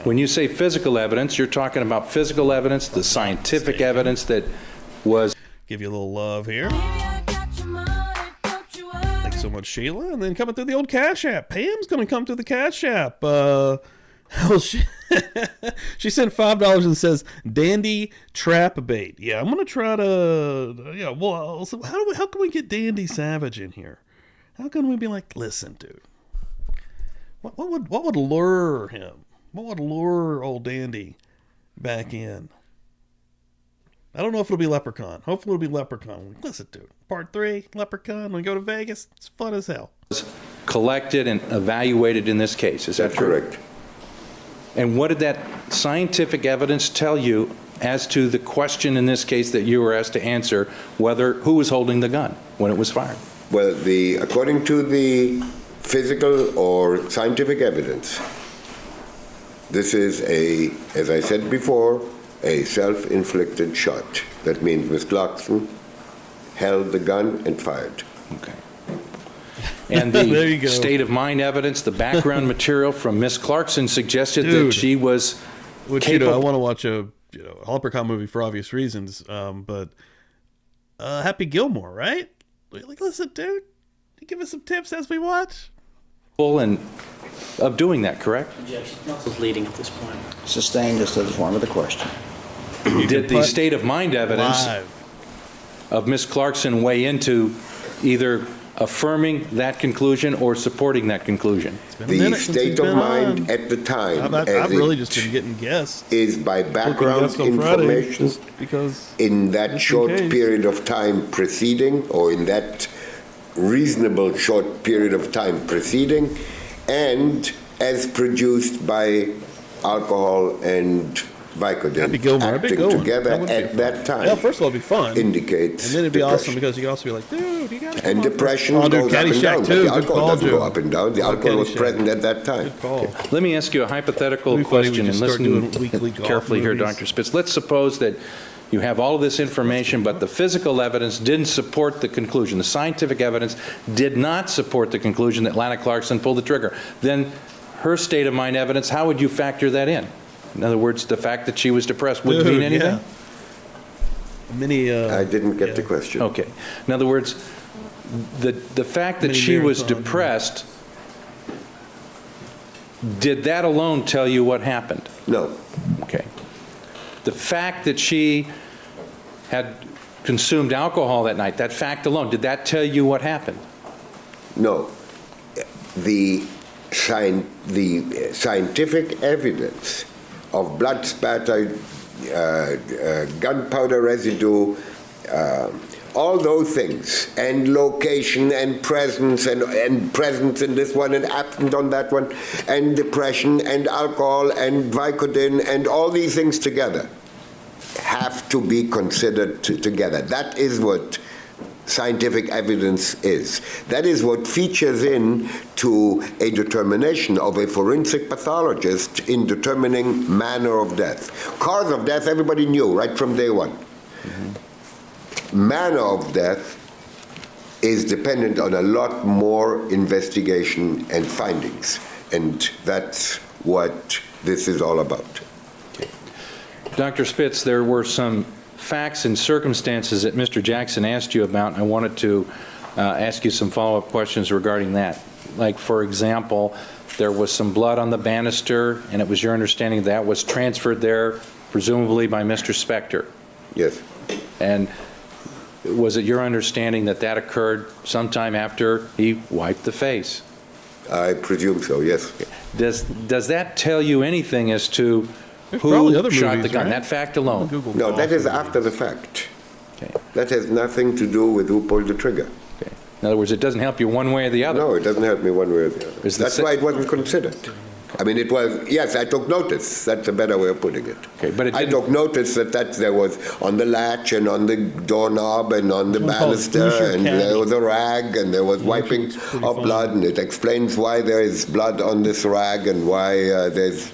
when you say physical evidence, you're talking about physical evidence, the scientific evidence that was... Give you a little love here. Thanks so much, Sheila. And then coming through the old Cash App. Pam's going to come through the Cash App. Oh, she sent $5 and says, Dandy trap bait. Yeah, I'm going to try to, yeah, well, so how can we get Dandy Savage in here? How can we be like, listen, dude, what would lure him? What would lure old Dandy back in? I don't know if it'll be Leprechaun. Hopefully it'll be Leprechaun. Listen, dude, part 3, Leprechaun, when we go to Vegas, it's fun as hell. Collected and evaluated in this case, is that That's true? correct. And what did that scientific evidence tell you as to the question in this case that you were asked to answer, who was holding the gun when it was fired? Well, according to the physical or scientific evidence, this is as I said before, a self-inflicted shot. That means Miss Clarkson held the gun and fired. Okay. And There you the go. state of mind evidence, the background material from Miss Clarkson suggested that Dude. she was Which, capable. I want to watch a Leprechaun movie for obvious reasons, but Happy Gilmore, right? Like, listen, dude, you give us some tips as we watch. Of doing that, correct? Objection. Counsel's leading at this point. Sustained as to the form of the question. Did the put state of mind evidence Live. of Miss Clarkson weigh into either affirming that conclusion or supporting that conclusion? It's been a The minute since state he's of been mind on. at the time I've really just been getting guessed. is by Booking background guests on Friday, information just because. in that just in short case. period of time preceding, or in that reasonable short period of time preceding, and as produced by alcohol and Happy Vicodin Gilmore, I'd be acting going. together That would be at fun. that time. Yeah, first of all, it'd be fun. Indicates And then it'd be awesome depression. because you could also be like, dude, you gotta come And on. depression Oh, dude, goes up and Caddyshack down, but too. the Good alcohol call, doesn't Joe. go up and down. The Oh, alcohol was Caddyshack. present at that time. Good call. Let me ask you a hypothetical It'd be funny, we question and just start doing listen weekly golf carefully here, movies. Dr. Spitz. Let's suppose that you have all of this information, but the physical evidence didn't support the conclusion. The scientific evidence did not support the conclusion that Lana Clarkson pulled the trigger. Then her state of mind evidence, how would you factor that in? In other words, the fact that she was depressed wouldn't Dude, mean anything? yeah. Many, I didn't get the yeah. question. Okay. In other words, the fact that Mini she was marathon, yeah. depressed, did that alone tell you what happened? No. Okay. The fact that she had consumed alcohol that night, that fact alone, did that tell you what happened? No. The scientific evidence of blood spatter, gunpowder residue, all those things, and location and presence and presence in this one and absent on that one, and depression and alcohol and Vicodin and all these things together have to be considered together. That is what scientific evidence is. That is what features in to a determination of a forensic pathologist in determining manner of death. Cause of death, everybody knew right from day one. Manner of death is dependent on a lot more investigation and findings, and that's what this is all about. Dr. Spitz, there were some facts and circumstances that Mr. Jackson asked you about. I wanted to ask you some follow-up questions regarding that. Like, for example, there was some blood on the banister, and it was your understanding that was transferred there, presumably by Mr. Spector. Yes. And was it your understanding that that occurred sometime after he wiped the face? I presume so, yes. Does that tell you anything as to There's probably who other shot movies, the gun? right? That fact alone? Google No, golf that is movies. after the fact. Okay. That has nothing to do with who pulled the trigger. Okay. In other words, it doesn't help you one way or the other. No, it doesn't help me one way or the other. Is the That's se- why it wasn't considered. I mean, it was, yes, I took notice. That's a better way of putting it. Okay, but it I didn't- took notice that there was on the latch and on the doorknob and on the One called banister, Who's Your and Caddy? there was a rag, and there was wiping it's of pretty fun. blood, and it explains why there is blood on this rag and why there's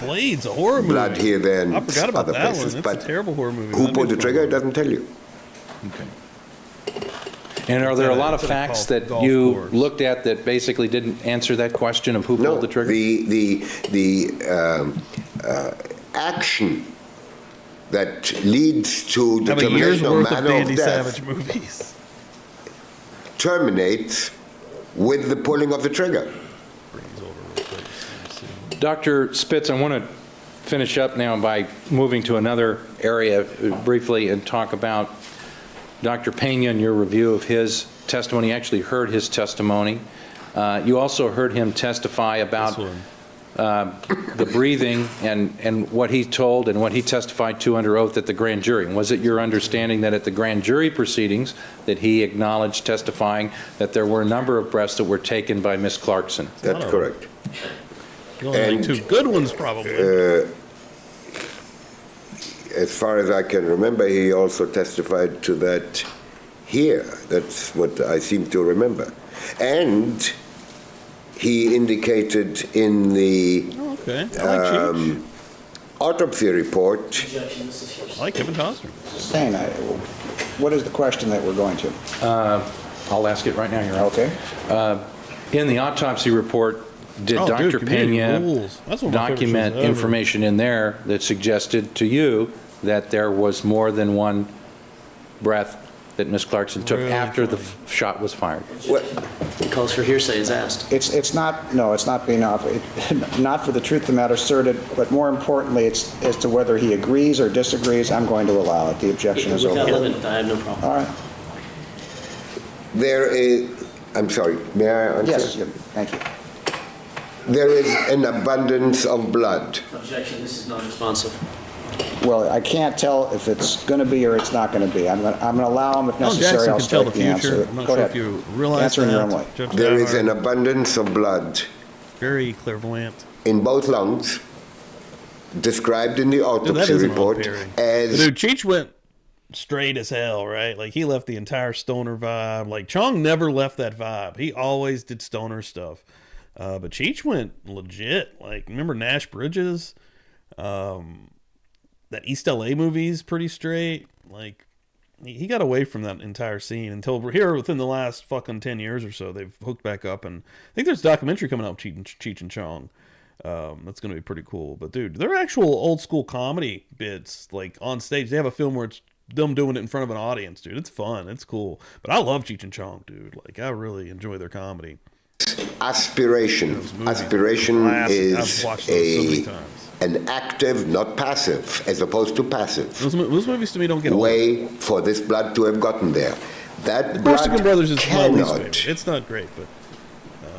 Blades, a horror movie. blood here, there, and I forgot about other that places. one. But That's a terrible horror movie. who That pulled the makes trigger? me It doesn't tell you. Okay. And are there a lot of It's at a facts golf- that golf you course. looked at that basically didn't answer that question of who No, pulled the trigger? Action that leads to Have a year's determination of worth of manner Dandy of death Savage movies. terminates with the pulling of the trigger. Dr. Spitz, I want to finish up now by moving to another area briefly and talk about Dr. Pena and your review of his testimony. You actually heard his testimony. You also heard him testify about the breathing and what he told and what he testified to under oath at the grand jury. And was it your understanding that at the grand jury proceedings that he acknowledged testifying that there were a number of breaths that were taken by Miss Clarkson? That's correct. Only And, two good ones, probably. As far as I can remember, he also testified to that here. That's what I seem to remember. And he indicated in the Okay. I like Cheech. autopsy report, Objection, this is hearsay. I like Kevin Costner. Saying, what is the question that we're going to? I'll ask it right now, Your Honor. Okay. In the autopsy report, did Oh, Dr. dude, community Pena rules. That's one of my favorite document shows ever. information in there that suggested to you that there was more than one breath that Ms. Clarkson took Really after the funny. shot was fired? It calls for hearsay as asked. It's not, no, it's not being offered, not for the truth of the matter asserted, but more importantly, it's as to whether he agrees or disagrees, I'm going to allow it. The objection is Without over. limit, I have no problem. All right. there is, I'm sorry, may I answer? Yes, thank you. There is an abundance of blood. Objection, this is non-responsive. Well, I can't tell if it's going to be or it's not going to be. I'm going to allow him if Alan necessary. Jackson I'll can tell strike the the answer. future. I'm not Go sure ahead. if you realize Answer in your own that. way. Judge There is Dahart, an abundance of blood very clairvoyant. in both lungs, described in the Dude, that autopsy is an report odd theory. as Dude, Cheech went straight as hell, right? Like, he left the entire stoner vibe. Like, Chong never left that vibe. He always did stoner stuff. But Cheech went legit. Like, remember Nash Bridges? That East LA movie's pretty straight. Like, he got away from that entire scene until we're here within the last fucking 10 years or so. They've hooked back up, and I think there's a documentary coming out, Cheech and Chong. That's going to be pretty cool. But, dude, they're actual old school comedy bits, like, on stage. They have a film where it's them doing it in front of an audience, dude. It's fun. It's cool. But I love Cheech and Chong, dude. Like, I really enjoy their comedy. aspiration. Aspiration Classic. is I've watched those so many times. an active, not passive, as opposed to passive, Those movies to me don't get old. way for this blood to have gotten there. That Corsican blood Brothers is my least cannot favorite. It's not great, but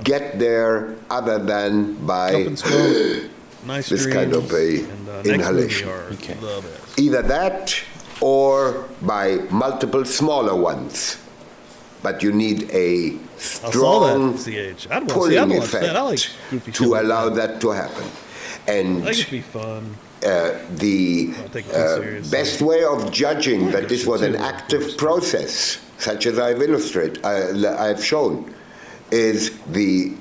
get there other than Jump by and Smoke, Nice this Dreams, kind of a and inhalation. Next movie are the best. either that or by multiple smaller ones. But you need a I saw that, strong CH. I'd watch, pulling I'd watch effect that. I like goofy shit to like allow that. that to happen. And I think it'd be fun. the Don't take it too seriously. best way of judging that this was an too, of active process, such as I've shown, is the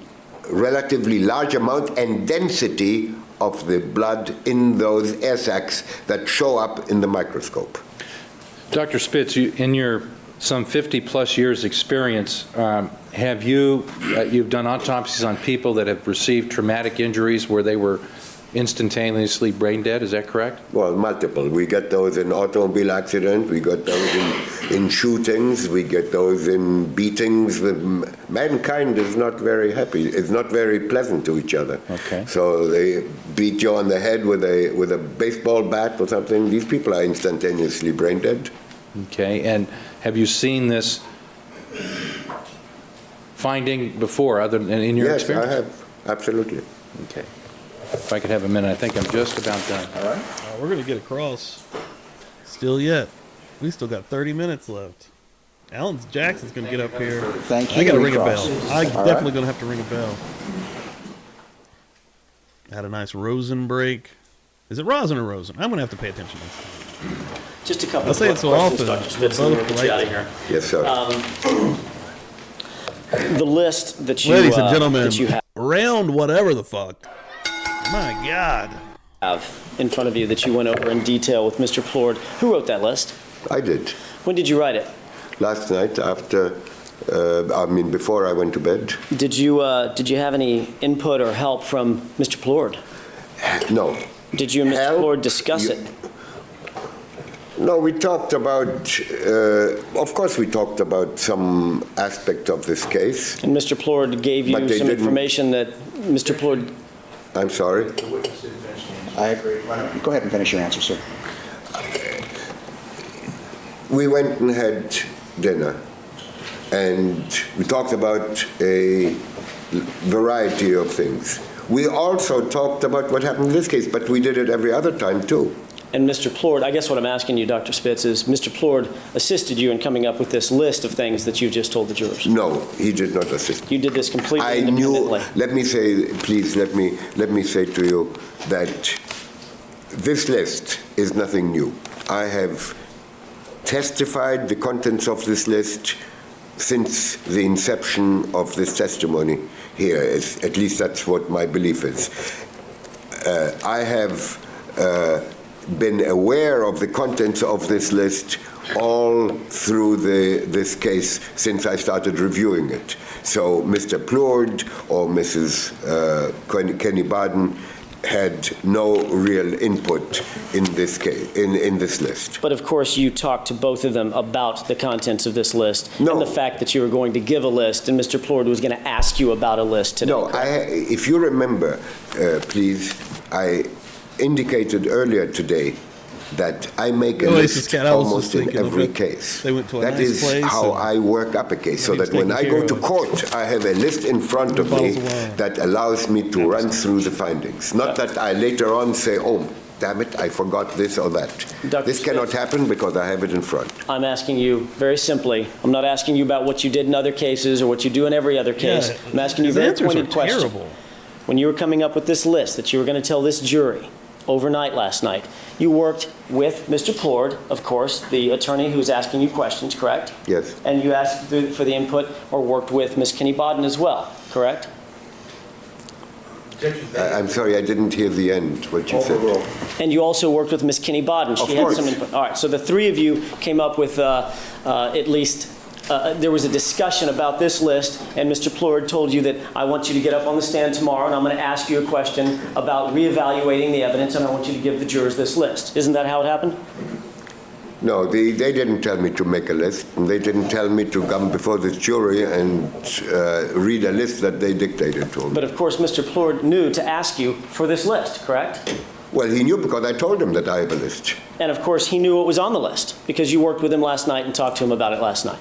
relatively large amount and density of the blood in those air sacs that show up in the microscope. Dr. Spitz, in your some 50-plus years experience, have you've done autopsies on people that have received traumatic injuries where they were instantaneously brain dead, is that correct? Well, multiple. We get those in automobile accidents, we got those in shootings, we get those in beatings. Mankind is not very happy, it's not very pleasant to each other. Okay. So they beat you on the head with a baseball bat or something. These people are instantaneously brain dead. Okay, and have you seen this finding before, other than in your Yes, experience? I have, absolutely. Okay. If I could have a minute, I think I'm just about done. All right. We're going to get across. Still yet. We still got 30 minutes left. Alan Jackson's going to get up here. Thank you. I got to We ring a cross. bell. All I'm right. definitely going to have to ring a bell. Had a nice Rosen break. Is it Rosen or Rosen? I'm going to have to pay attention next time. Just a couple I say of it so questions, often. Dr. Spitz, and Both we'll get you right. out of here. Yes, sir. The list that you Ladies and gentlemen, that you round whatever the fuck. My God. have in front of you that you went over in detail with Mr. Plord. Who wrote that list? I did. When did you write it? Last night after, before I went to bed. Did you have any input or help from Mr. Plord? No. Did you and Mr. Help? Plord discuss You- it? No, we talked about, of course we talked about some aspect of this case. And Mr. Plord gave you But they some didn't- information that Mr. Plord I'm sorry? The witness didn't finish the answer. I agree. Why don't you go ahead and finish your answer, sir. We went and had dinner, and we talked about a variety of things. We also talked about what happened in this case, but we did it every other time, too. And Mr. Plord, I guess what I'm asking you, Dr. Spitz, is Mr. Plord assisted you in coming up with this list of things that you've just told the jurors. No, he did not assist. You did this completely I independently. knew, let me say, please, let me say to you that this list is nothing new. I have testified the contents of this list since the inception of this testimony here. At least that's what my belief is. I have been aware of the contents of this list all through this case since I started reviewing it. So Mr. Plord or Mrs. Kenny Baden had no real input in this case, in this list. But of course, you talked to both of them about the contents of this list No. and the fact that you were going to give a list, and Mr. Plord was going to ask you about a list today. No, correct? if you remember, please, I indicated earlier today that I make a Oasis list Cat, I was almost just in thinking of every it. case. They went to a That nice is place how and- I work up a case, so he was that when I taking go care to of it. court, I have a list in front of me bottles of wine. that allows me to run through the findings. Not that I later on say, oh, damn it, I forgot this or that. Dr. This cannot Smith. happen because I have it in front. I'm asking you very simply. I'm not asking you about what you did in other cases or what you do in every other case. Yeah, I'm asking you a his very answers pointed are question. terrible. When you were coming up with this list that you were going to tell this jury overnight last night, you worked with Mr. Plord, of course, the attorney who was asking you questions, correct? Yes. And you asked for the input or worked with Ms. Kenny Baden as well, correct? I'm sorry, I didn't hear the end, what you said. And you also worked with Ms. Kenny Baden. She Of had course. some input. All right, so the three of you came up with at least, there was a discussion about this list, and Mr. Plord told you that I want you to get up on the stand tomorrow, and I'm going to ask you a question about reevaluating the evidence, and I want you to give the jurors this list. Isn't that how it happened? No, they didn't tell me to make a list, and they didn't tell me to come before this jury and read a list that they dictated to me. But of course, Mr. Plord knew to ask you for this list, correct? Well, he knew because I told him that I have a list. And of course, he knew it was on the list because you worked with him last night and talked to him about it last night.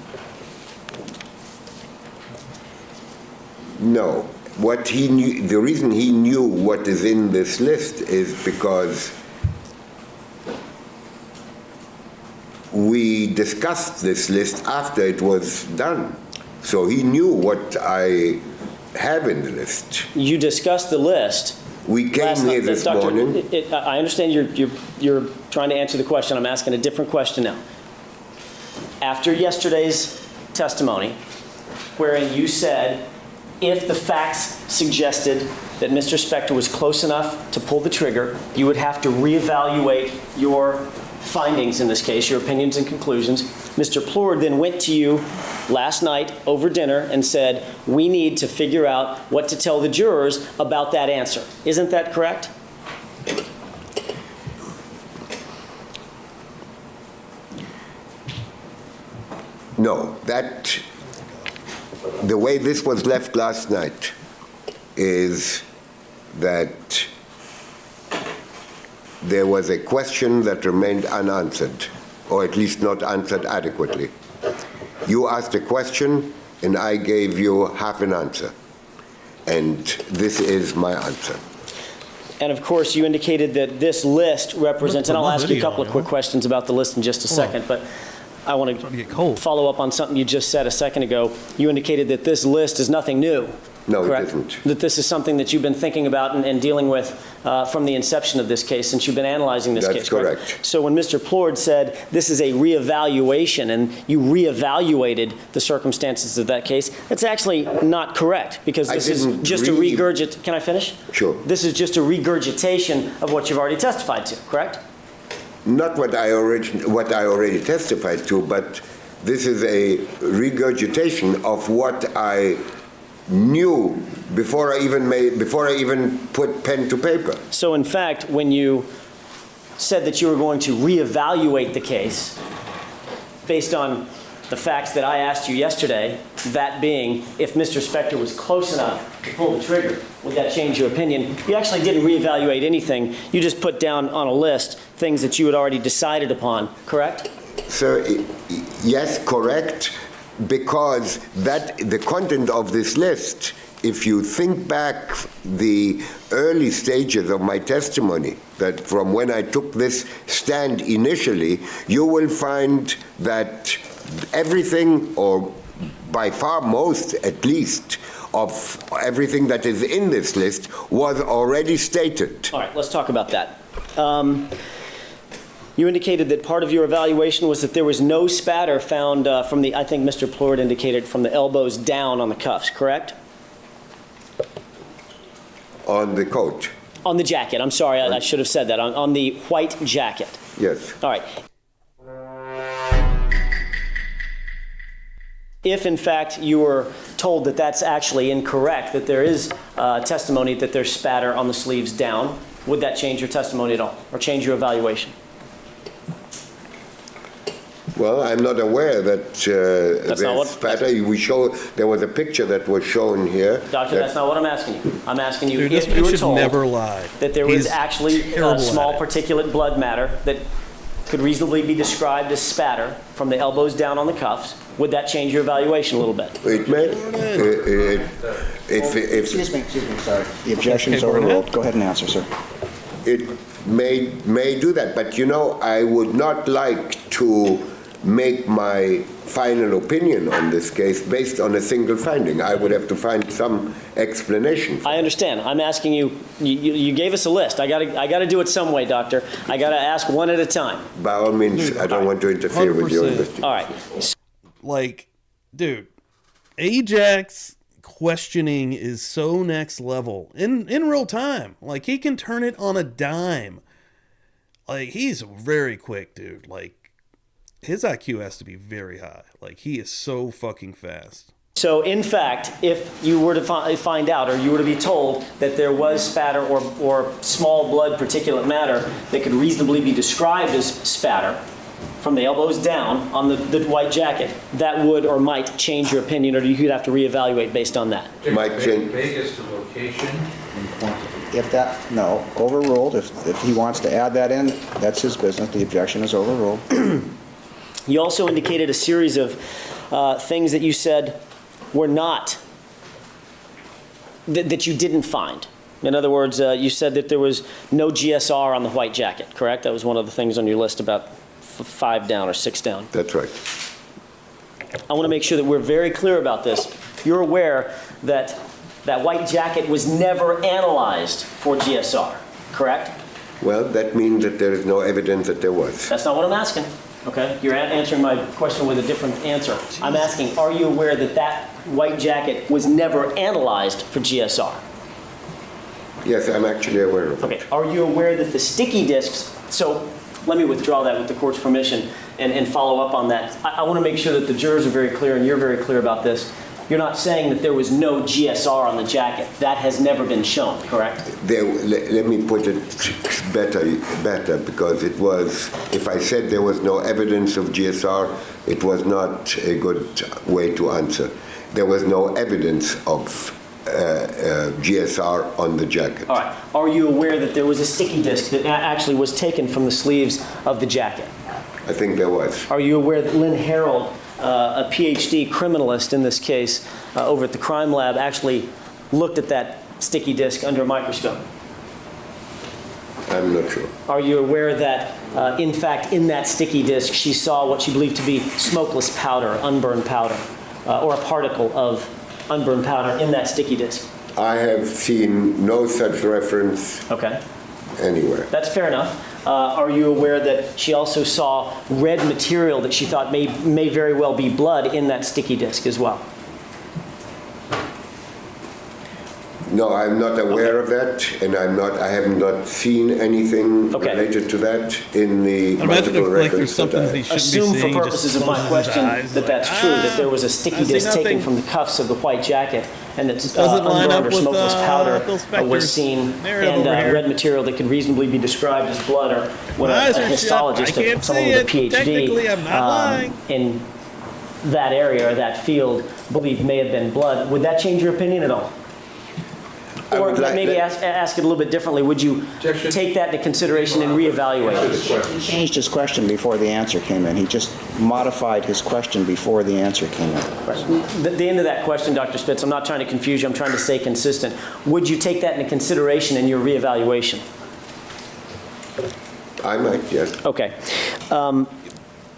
No. What he knew, the reason he knew what is in this list is because we discussed this list after it was done. So he knew what I have in the list. You discussed the list. We came Last here night, this Doctor, morning. I understand you're trying to answer the question. I'm asking a different question now. After yesterday's testimony, wherein you said if the facts suggested that Mr. Spector was close enough to pull the trigger, you would have to reevaluate your findings in this case, your opinions and conclusions. Mr. Plord then went to you last night over dinner and said, we need to figure out what to tell the jurors about that answer. Isn't that correct? No, the way this was left last night is that there was a question that remained unanswered, or at least not answered adequately. You asked a question, and I gave you half an answer. And this is my answer. And of course, you indicated that this list represents, and I'll ask you a couple of quick Video. questions about the list in just a Hold on. second, but I want Starting to to get cold. follow up on something you just said a second ago. You indicated that this list is nothing new. No, it correct? isn't. That this is something that you've been thinking about and dealing with from the inception of this case, since you've been analyzing this That's case. correct. So when Mr. Plord said this is a reevaluation and you reevaluated the circumstances of that case, that's actually not correct, because I this is didn't just a regurgit. Can I finish? Sure. This is just a regurgitation of what you've already testified to, correct? Not what I already testified to, but this is a regurgitation of what I knew before I even put pen to paper. So in fact, when you said that you were going to reevaluate the case based on the facts that I asked you yesterday, that being if Mr. Spector was close enough to pull the trigger, would that change your opinion? You actually didn't reevaluate anything. You just put down on a list things that you had already decided upon, correct? So, yes, correct, because the content of this list, if you think back the early stages of my testimony, that from when I took this stand initially, you will find that everything, or by far most at least, of everything that is in this list was already stated. All right, let's talk about that. You indicated that part of your evaluation was that there was no spatter found from the, I think Mr. Plord indicated, from the elbows down on the cuffs, correct? On the coat, On the jacket, I'm sorry, I should have said that, on the white jacket. yes. All right. If, in fact, you were told that that's actually incorrect, that there is testimony that there's spatter on the sleeves down, would that change your testimony at all, or change your evaluation? Well, I'm not aware that That's not what- spatter. There was a picture that was shown here. Doctor, that's not what I'm asking you. I'm asking you Dude, this if man you were should told never lie. that there was He's actually terrible small at it. particulate blood matter that could reasonably be described as spatter from the elbows down on the cuffs, would that change your evaluation a little bit? It may, Excuse me, sorry. The objection is Okay, Burnett. overruled. Go ahead and answer, sir. it may do that, but I would not like to make my final opinion on this case based on a single finding. I would have to find some explanation. I understand. I'm asking you, you gave us a list. I gotta do it some way, doctor. I gotta ask one at a time. By all means, I don't want to interfere with your 100%. investigation. All right. Like, dude, Ajax questioning is so next level in real time. Like, he can turn it on a dime. Like, he's very quick, dude. Like, his IQ has to be very high. Like, he is so fucking fast. So, in fact, if you were to find out, or you were to be told that there was spatter or small blood particulate matter that could reasonably be described as spatter from the elbows down on the white jacket, that would or might change your opinion, or you'd have to reevaluate based on that. Might change. Vegas to location and quantity. If that, no, overruled. If he wants to add that in, that's his business. The objection is overruled. You also indicated a series of things that you said were not, that you didn't find. In other words, you said that there was no GSR on the white jacket, correct? That was one of the things on your list, about 5 down or 6 down. That's right. I want to make sure that we're very clear about this. You're aware that that white jacket was never analyzed for GSR, correct? Well, that means that there is no evidence that there was. That's not what I'm asking. Okay, you're answering my question with a different answer. I'm asking, are you aware that that white jacket was never analyzed for GSR? Yes, I'm actually aware of it. Okay, are you aware that the sticky discs, so let me withdraw that with the court's permission and follow up on that. I want to make sure that the jurors are very clear and you're very clear about this. You're not saying that there was no GSR on the jacket. That has never been shown, correct? Let me put it better, because it was, if I said there was no evidence of GSR, it was not a good way to answer. There was no evidence of GSR on the jacket. All right. Are you aware that there was a sticky disc that actually was taken from the sleeves of the jacket? I think there was. Are you aware that Lynn Harold, a PhD criminalist in this case, over at the crime lab, actually looked at that sticky disc under a microscope? I'm not sure. Are you aware that, in fact, in that sticky disc, she saw what she believed to be smokeless powder, unburned powder, or a particle of unburned powder in that sticky disc? I have seen no such reference Okay. anywhere. That's fair enough. Are you aware that she also saw red material that she thought may very well be blood in that sticky disc as well? No, I'm not aware of that, and I have not seen anything Okay. related to that in the Imagine multiple if like records there's something that that I he shouldn't Assume be for seeing. he just purposes of my closes his question eyes, that that's true, that there was a I sticky see disc taken nothing. from the cuffs of the white jacket, and that doesn't line unburned up or with, smokeless powder Bill Spector's was seen, narrative and over here. red material that could reasonably be described as blood, or what My a eyes are shut. histologist, I can't someone see with a it. PhD, Technically, I'm not lying. in that area or that field believe may have been blood. Would that change your opinion at all? I Or would like maybe that- ask it a little bit differently. Would you Objection. take that into consideration and reevaluate it? He changed his question before the answer came in. He just modified his question before the answer came in. The end of that question, Dr. Spitz, I'm not trying to confuse you, I'm trying to stay consistent. Would you take that into consideration in your reevaluation? I might, yes. Okay.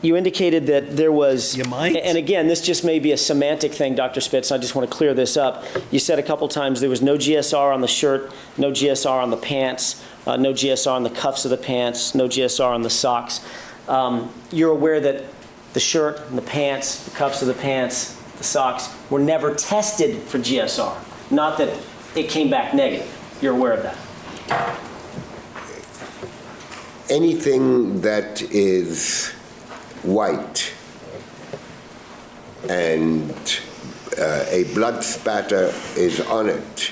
You indicated that there was... You might. And again, this just may be a semantic thing, Dr. Spitz, and I just want to clear this up. You said a couple times there was no GSR on the shirt, no GSR on the pants, no GSR on the cuffs of the pants, no GSR on the socks. You're aware that the shirt and the pants, the cuffs of the pants, the socks were never tested for GSR, not that it came back negative. You're aware of that? Anything that is white and a blood spatter is on it,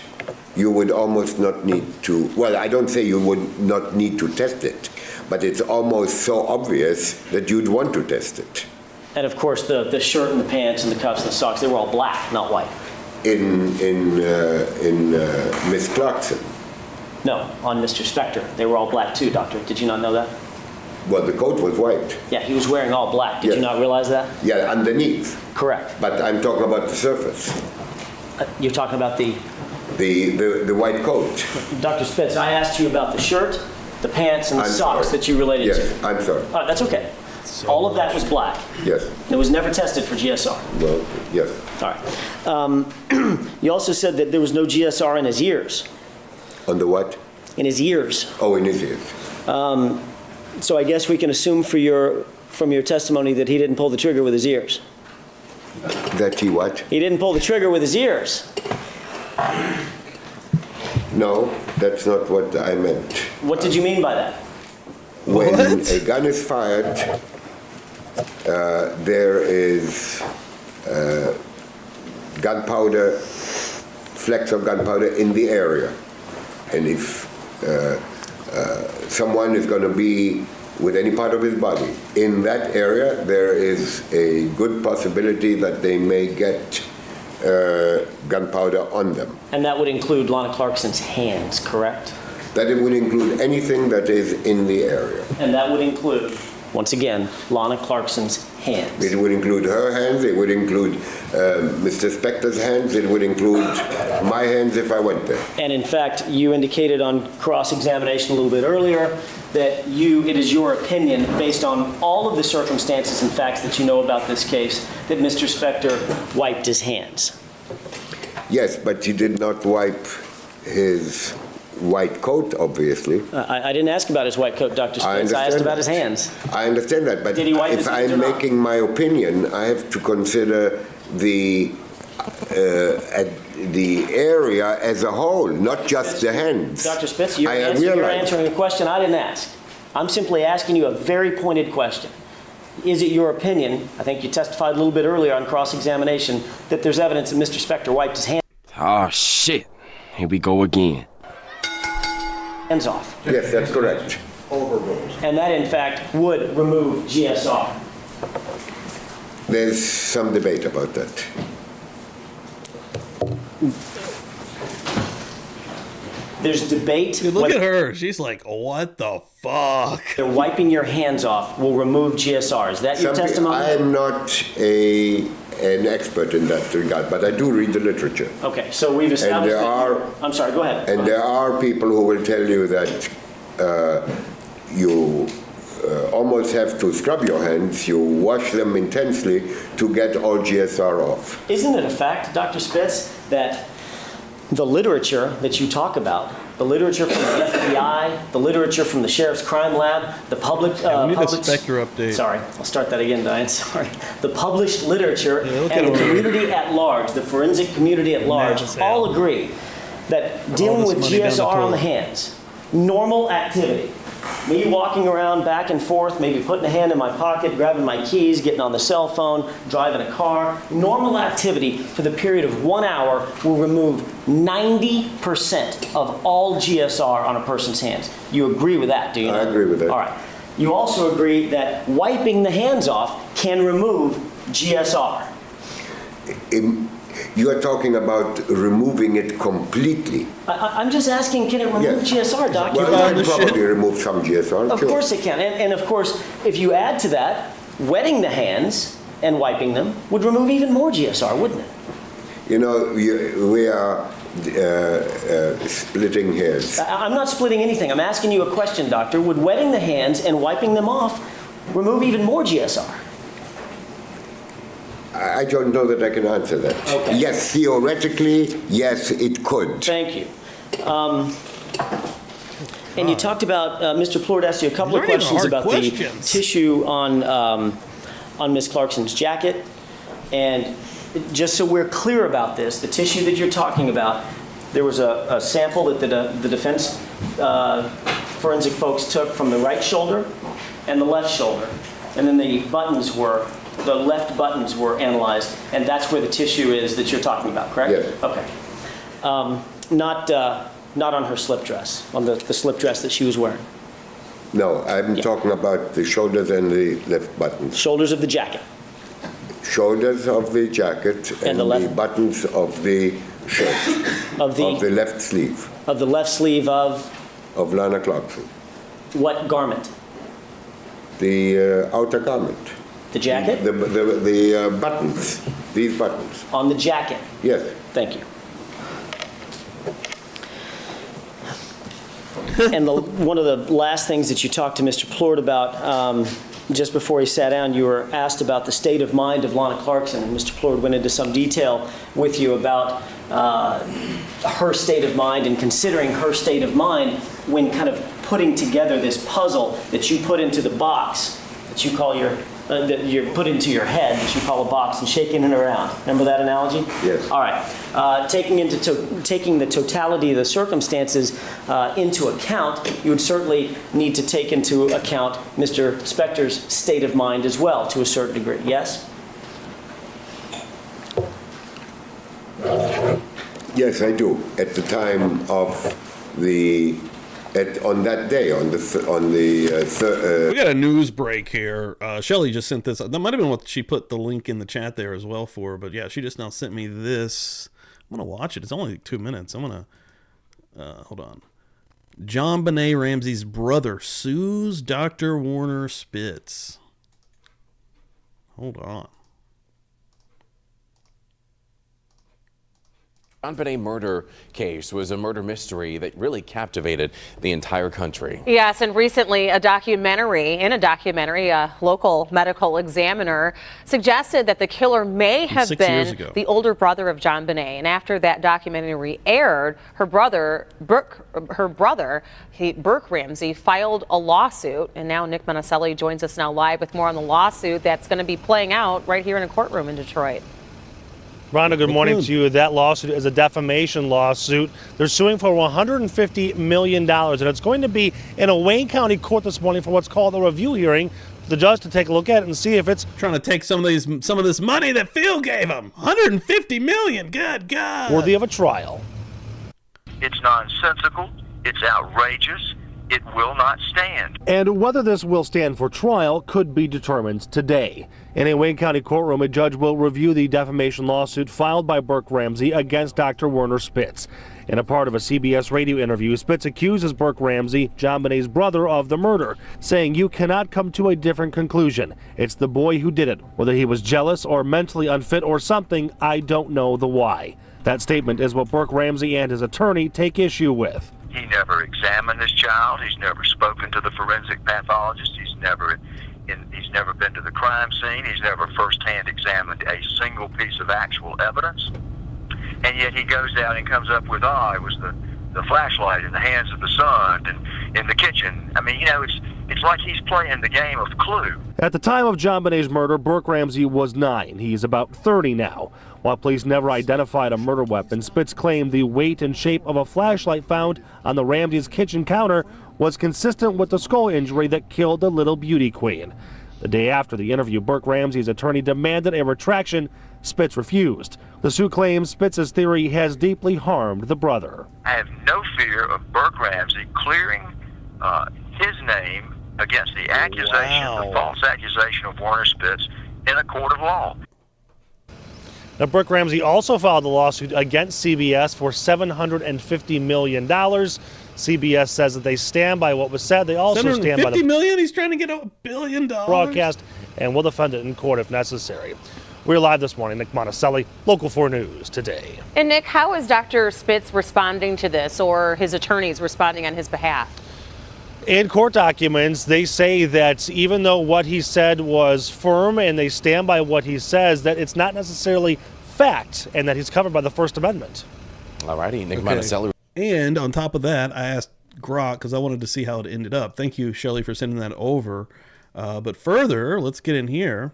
you would almost not need to, well, I don't say you would not need to test it, but it's almost so obvious that you'd want to test it. And of course, the shirt and the pants and the cuffs and the socks, they were all black, not white. In Miss Clarkson, No, on Mr. Spector, they were all black too, Doctor. Did you not know that? well, the coat was white. Yeah, he was wearing all black. Did you Yes. not realize that? Yeah, underneath. Correct. But I'm talking about the surface, You're talking about the... the white coat. Dr. Spitz, I asked you about the shirt, the pants, and the I'm socks sorry. that you related Yes, to. I'm sorry. All right, that's okay. All of that was black. Yes, It was never tested for GSR. well, yes. All right. You also said that there was no GSR in his ears. On the what? In his ears. Oh, in his ears. So I guess we can assume from your testimony that he didn't pull the trigger with his ears. That he what? He didn't pull the trigger with his ears. No, that's not what I meant. What did you mean by that? When What? a gun is fired, there is gunpowder, flecks of gunpowder in the area. And if someone is going to be with any part of his body in that area, there is a good possibility that they may get gunpowder on them. And that would include Lana Clarkson's hands, correct? That it would include anything that is in the area. And that would include, once again, Lana Clarkson's hands. It would include her hands, it would include Mr. Spector's hands, it would include my hands if I went there. And in fact, you indicated on cross-examination a little bit earlier that it is your opinion, based on all of the circumstances and facts that you know about this case, that Mr. Spector wiped his hands. Yes, but he did not wipe his white coat, obviously. I didn't ask about his white coat, Dr. Spitz. I asked understand about his that. hands. I understand that, but Did he wipe his if hands or I'm not? making my opinion, I have to consider the area as a whole, not just the hands. Dr. Spitz, you're I realize. answering a question I didn't ask. I'm simply asking you a very pointed question. Is it your opinion, I think you testified a little bit earlier on cross-examination, that there's evidence that Mr. Spector wiped his Oh shit. Here we go again. hands off? Yes, that's correct. Overruled. And that, in fact, would remove GSR. There's some debate about that. There's debate Dude, look whether at her. She's like, what the fuck? wiping your hands off will remove GSR. Is that your testimony? I'm not an expert in that regard, but I do read the literature. Okay, so we've established there that are- I'm sorry, go ahead. And there are people who will tell you that you almost have to scrub your hands, you wash them intensely to get all GSR off. Isn't it a fact, Dr. Spitz, that the literature that you talk about, the literature from the FBI, the literature from the Sheriff's Crime Lab, the public... we need a public- Spector update. Sorry, I'll start that again, Diane, sorry. The published literature Yeah, look and at the her. community at large, the forensic community at large, as all hell. agree that dealing this with money down the GSR on the toilet. hands, normal activity, me walking around back and forth, maybe putting a hand in my pocket, grabbing my keys, getting on the cell phone, driving a car, normal activity for the period of 1 hour will remove 90% of all GSR on a person's hands. You agree with that, do you I not? agree with that. All right. You also agree that wiping the hands off can remove GSR. You are talking about removing it completely. I'm just asking, can it remove GSR, Doc? Well, buying it the can shit? probably remove some GSR. Of sure. course it can. And of course, if you add to that, wetting the hands and wiping them would remove even more GSR, wouldn't it? You know, we are splitting hairs. I'm not splitting anything. I'm asking you a question, Doctor. Would wetting the hands and wiping them off remove even more GSR? I don't know that I can answer that. Okay. Yes, theoretically, yes, it could. Thank you. And you talked about, Mr. Plord asked you a couple of They're not even questions hard about the questions. tissue on Miss Clarkson's jacket. And just so we're clear about this, the tissue that you're talking about, there was a sample that the defense forensic folks took from the right shoulder and the left shoulder. And then the left buttons were analyzed, and that's where the tissue is that you're talking about, correct? Yes. Okay. Not on her slip dress, on the slip dress that she was wearing. No, I'm talking about the shoulders and the left buttons. Shoulders of the jacket. Shoulders of the jacket and the left- buttons of the shirt, Of the left sleeve left sleeve of of Lana Clarkson. what garment? The outer garment. The jacket? The buttons, these buttons. On the jacket. Yes. Thank you. And one of the last things that you talked to Mr. Plord about, just before he sat down, you were asked about the state of mind of Lana Clarkson, and Mr. Plord went into some detail with you about her state of mind and considering her state of mind when kind of putting together this puzzle that you put into the box that you call that you put into your head that you call a box and shaking it around. Remember that analogy? Yes. All right. Taking the totality of the circumstances into account, you would certainly need to take into account Mr. Spector's state of mind as well, to a certain degree. Yes? Yes, I do. At the time of on that day, We got a news break here. Shelly just sent this. That might have been what she put the link in the chat there as well for. But yeah, she just now sent me this. I'm going to watch it. It's only 2 minutes. I'm going to... hold on. John Benet Ramsey's brother sues Dr. Warner Spitz. Hold on. John Benet murder case was a murder mystery that really captivated the entire country. Yes, and recently a documentary, a local medical examiner suggested that the killer may have 6 years been ago. the older brother of John Benet. And after that documentary aired, Burke Ramsey filed a lawsuit. And now Nick Monticelli joins us now live with more on the lawsuit that's going to be playing out right here in a courtroom in Detroit. Rhonda, good morning to you. That lawsuit is a defamation lawsuit. They're suing for $150 million, and it's going to be in a Wayne County court this morning for what's called a review hearing for the judge to take a look at it and see if it's Trying to take some of this money that Phil gave him. $150 million. Good God. worthy of a trial. It's nonsensical. It's outrageous. It will not stand. And whether this will stand for trial could be determined today. In a Wayne County courtroom, a judge will review the defamation lawsuit filed by Burke Ramsey against Dr. Werner Spitz. In a part of a CBS radio interview, Spitz accuses Burke Ramsey, John Benet's brother, of the murder, saying you cannot come to a different conclusion. It's the boy who did it. Whether he was jealous or mentally unfit or something, I don't know the why. That statement is what Burke Ramsey and his attorney take issue with. He never examined this child. He's never spoken to the forensic pathologist. He's never been to the crime scene. He's never firsthand examined a single piece of actual evidence. And yet he goes down and comes up with, it was the flashlight in the hands of the son and in the kitchen. I mean, it's like he's playing the game of Clue. At the time of John Benet's murder, Burke Ramsey was 9. He's about 30 now. While police never identified a murder weapon, Spitz claimed the weight and shape of a flashlight found on the Ramsey's kitchen counter was consistent with the skull injury that killed the little beauty queen. The day after the interview, Burke Ramsey's attorney demanded a retraction. Spitz refused. The suit claims Spitz's theory has deeply harmed the brother. I have no fear of Burke Ramsey clearing his name against the accusation, the false accusation of Warner Spitz, in a court of law. Now, Burke Ramsey also filed a lawsuit against CBS for $750 million. CBS says that they stand by what was said. They also stand by $750 the million? He's trying to get $1 billion. broadcast and will defend it in court if necessary. We're live this morning. Nick Monticelli, Local 4 News Today. And Nick, how is Dr. Spitz responding to this, or his attorneys responding on his behalf? In court documents, they say that even though what he said was firm and they stand by what he says, that it's not necessarily fact and that he's covered by the First Amendment. All righty, Nick Monticelli. And on top of that, I asked Grok because I wanted to see how it ended up. Thank you, Shelley, for sending that over. But further, let's get in here.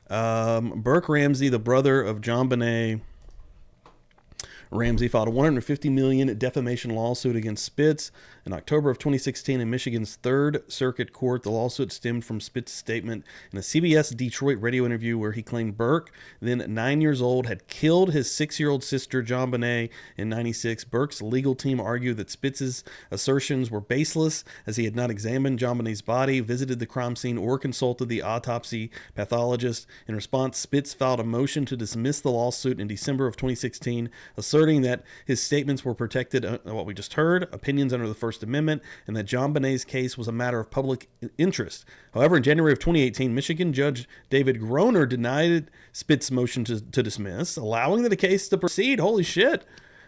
Burke Ramsey, the brother of JonBenet Ramsey, filed a $150 million defamation lawsuit against Spitz in October of 2016 in Michigan's Third Circuit Court. The lawsuit stemmed from Spitz's statement in a CBS Detroit radio interview where he claimed Burke, then 9 years old, had killed his 6-year-old sister JonBenet in '96. Burke's legal team argued that Spitz's assertions were baseless as he had not examined JonBenet's body, visited the crime scene, or consulted the autopsy pathologist. In response, Spitz filed a motion to dismiss the lawsuit in December of 2016, asserting that his statements were protected, what we just heard, opinions under the First Amendment, and that JonBenet's case was a matter of public interest. However, in January of 2018, Michigan Judge David Groner denied Spitz's motion to dismiss, allowing the case to proceed. Holy shit.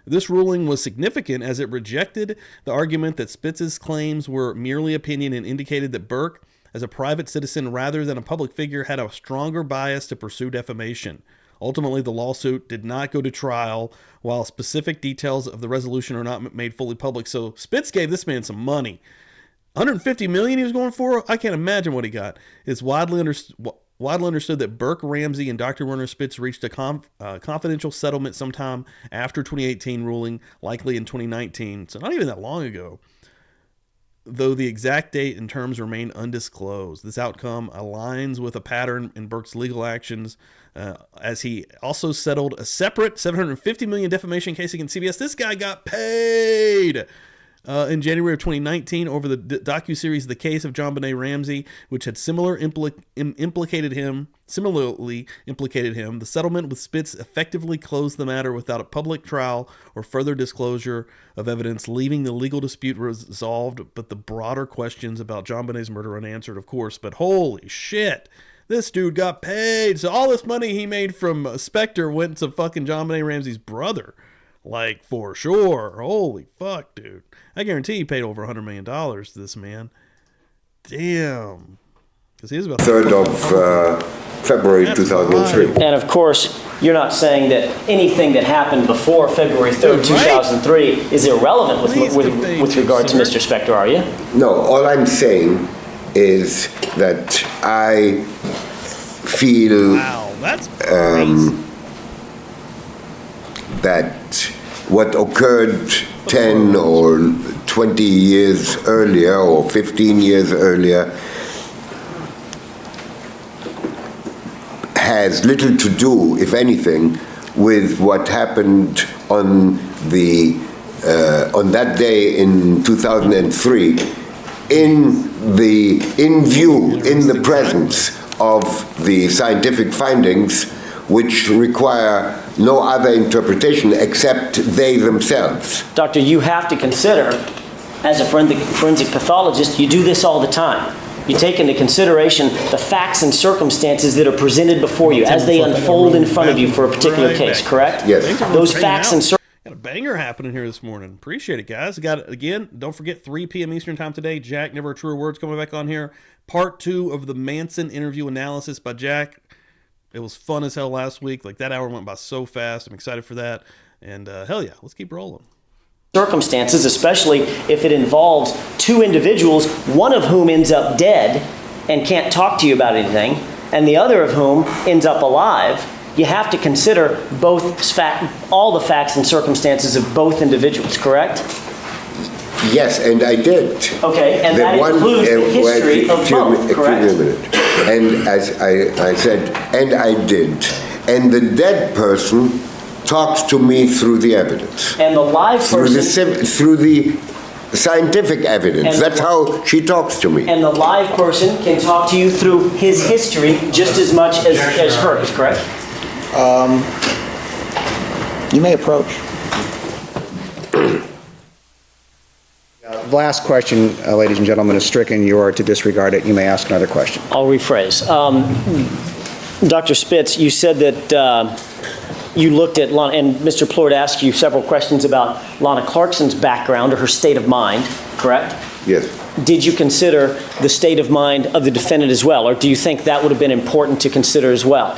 This ruling was significant as it rejected the argument that Spitz's claims were merely opinion and indicated that Burke, as a private citizen rather than a public figure, had a stronger bias to pursue defamation. Ultimately, the lawsuit did not go to trial, while specific details of the resolution are not made fully public. So Spitz gave this man some money. $150 million he was going for? I can't imagine what he got. It's widely understood that Burke Ramsey and Dr. Werner Spitz reached a confidential settlement sometime after 2018 ruling, likely in 2019. So not even that long ago, though the exact date and terms remain undisclosed. This outcome aligns with a pattern in Burke's legal actions, as he also settled a separate $750 million defamation case against CBS. This guy got paid in January of 2019 over the docuseries The Case of JonBenet Ramsey, which had similarly implicated him. The settlement with Spitz effectively closed the matter without a public trial or further disclosure of evidence, leaving the legal dispute resolved, but the broader questions about JonBenet's murder unanswered, of course. But holy shit, this dude got paid. So all this money he made from Spector went to fucking JonBenet Ramsey's brother. Like, for sure. Holy fuck, dude. I guarantee he paid over $100 million to this man. Damn. Because he was about 3rd of February 2003. And of course, you're not saying that anything that happened before February 3rd, 2003 is irrelevant with regard to Mr. Spector, are you? No, all I'm saying is that I feel that what occurred 10 or 20 years earlier or 15 years earlier has little to do, if anything, with what happened on that day in 2003 in the presence of the scientific findings, which require no other interpretation except they themselves. Doctor, you have to consider, as a forensic pathologist, you do this all the time. You take into consideration the facts and circumstances that are presented before you as they unfold in front of you for a particular case, correct? Yes. Those facts and circumstances. Got a banger happening here this morning. Appreciate it, guys. Got it again. Don't forget 3 p.m. Eastern time today. Jack, Never a Truer Words, coming back on here. Part 2 of the Manson interview analysis by Jack. It was fun as hell last week. Like, that hour went by so fast. I'm excited for that. And hell yeah, let's keep rolling. Circumstances, especially if it involves 2 individuals, one of whom ends up dead and can't talk to you about anything, and the other of whom ends up alive. You have to consider all the facts and circumstances of both individuals, correct? Yes, and I did. Okay, and that includes the history of both, correct? Excuse me a minute. And as I said, and I did. And the dead person talked to me through the evidence. And the live person... Through the scientific evidence. And- That's how she talks to me. And the live person can talk to you through his history just as much as hers, correct? You may approach. Last question, ladies and gentlemen, is stricken. You are to disregard it. You may ask another question. I'll rephrase. Dr. Spitz, you said that you looked at Lana, and Mr. Plord asked you several questions about Lana Clarkson's background or her state of mind, correct? Yes. Did you consider the state of mind of the defendant as well, or do you think that would have been important to consider as well?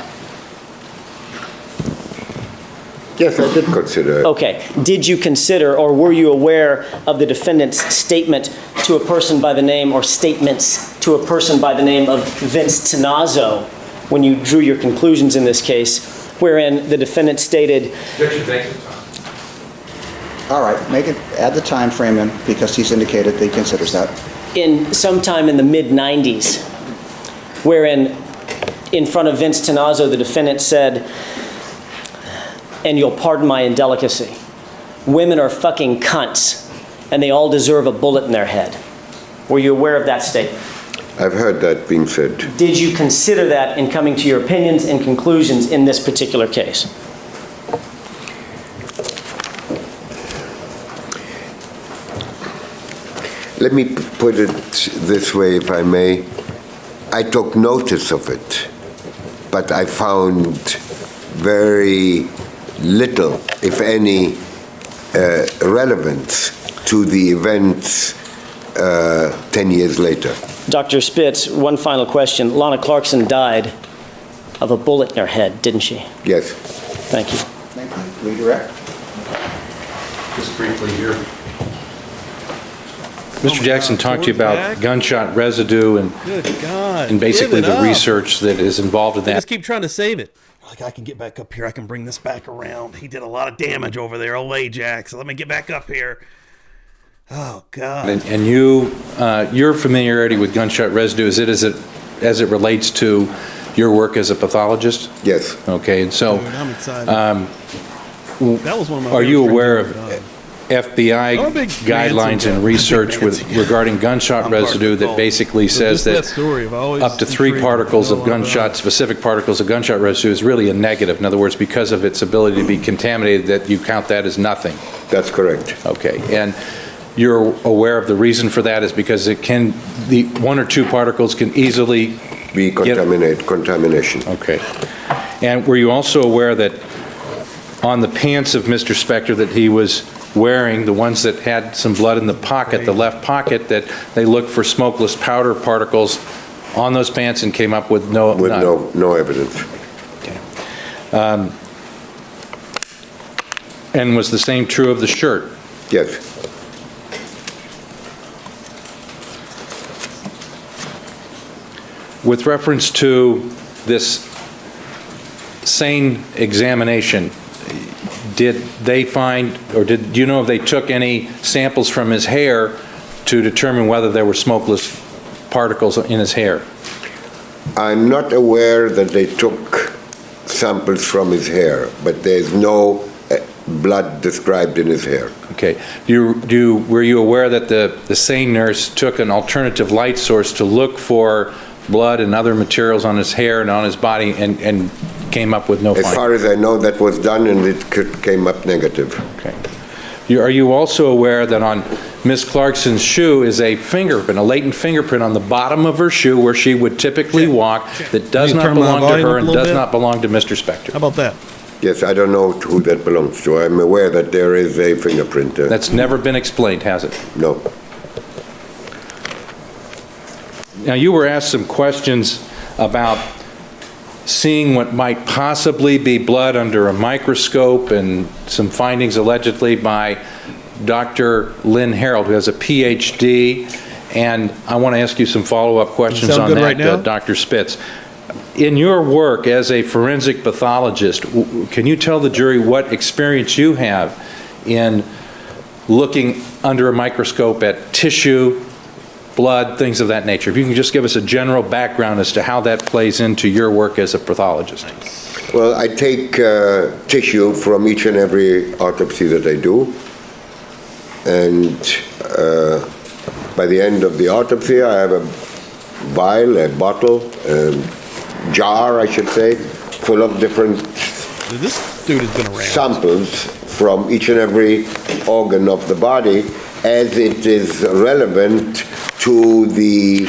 Yes, I did consider it. Okay. Did you consider, or were you aware of the defendant's statement to a person by the name, or statements to a person by the name of Vince Tenazzo when you drew your conclusions in this case, wherein the defendant stated, All right, add the time frame in, because he's indicated that he considers that. in sometime in the mid-90s, wherein in front of Vince Tenazzo, the defendant said, and you'll pardon my indelicacy, women are fucking cunts, and they all deserve a bullet in their head. Were you aware of that statement? I've heard that being said. Did you consider that in coming to your opinions and conclusions in this particular case? Let me put it this way, if I may. I took notice of it, but I found very little, if any, relevance to the events 10 years later. Dr. Spitz, one final question. Lana Clarkson died of a bullet in her head, didn't she? Yes. Thank you. Thank you. Redirect. Just briefly here. Mr. Jackson talked to you about gunshot residue and, Good God. and basically Give it the up. research that is involved in They that. just keep trying to save it. Like, I can get back up here. I can bring this back around. He did a lot of damage over there. Oh, Ajax. So let me get back up here. Oh, God. And you, your familiarity with gunshot residue, is it as it relates to your work as a pathologist? Yes. Okay, and so Dude, I'm excited. That was one of my are you favorite aware of things I've ever done. FBI I'm a big guidelines Manson and guy. research Big Manson guy. regarding gunshot I'm part of residue the that cult. basically So says just that story, I've always up to 3 intrigued particles me a of lot about gunshot, it. specific particles of gunshot residue is really a negative. In other words, because of its ability to be contaminated, that you count that as nothing. That's correct. Okay, and you're aware of the reason for that is because it can, the 1 or 2 particles can easily Be contamination. Okay. And were you also aware that on the pants of Mr. Spector that he was wearing, the ones that had some blood in the pocket, the left pocket, that they looked for smokeless powder particles on those pants and came up with none? No evidence. Okay. And was the same true of the shirt? Yes. With reference to this SANE examination, did they find, or do you know if they took any samples from his hair to determine whether there were smokeless particles in his hair? I'm not aware that they took samples from his hair, but there's no blood described in his hair. Okay. Were you aware that the SANE nurse took an alternative light source to look for blood and other materials on his hair and on his body and came up with no findings? As far as I know, that was done, and it came up negative. Okay. Are you also aware that on Miss Clarkson's shoe is a fingerprint, a latent fingerprint on the bottom of her shoe where she would typically walk that does Can you not turn my belong to volume her up a and little does bit? not belong to Mr. Spector? How about that? Yes, I don't know who that belongs to. I'm aware that there is a fingerprint. That's never been explained, has it? No. Now, you were asked some questions about seeing what might possibly be blood under a microscope and some findings allegedly by Dr. Lynn Harold, who has a PhD. And I want to ask you some follow-up questions Sound on good that, right now? Dr. Spitz. In your work as a forensic pathologist, can you tell the jury what experience you have in looking under a microscope at tissue, blood, things of that nature? If you can just give us a general background as to how that plays into your work as a pathologist. Well, I take tissue from each and every autopsy that I do, and by the end of the autopsy, I have a vial, a bottle, a jar, I should say, full of different This dude has been around. samples from each and every organ of the body as it is relevant to the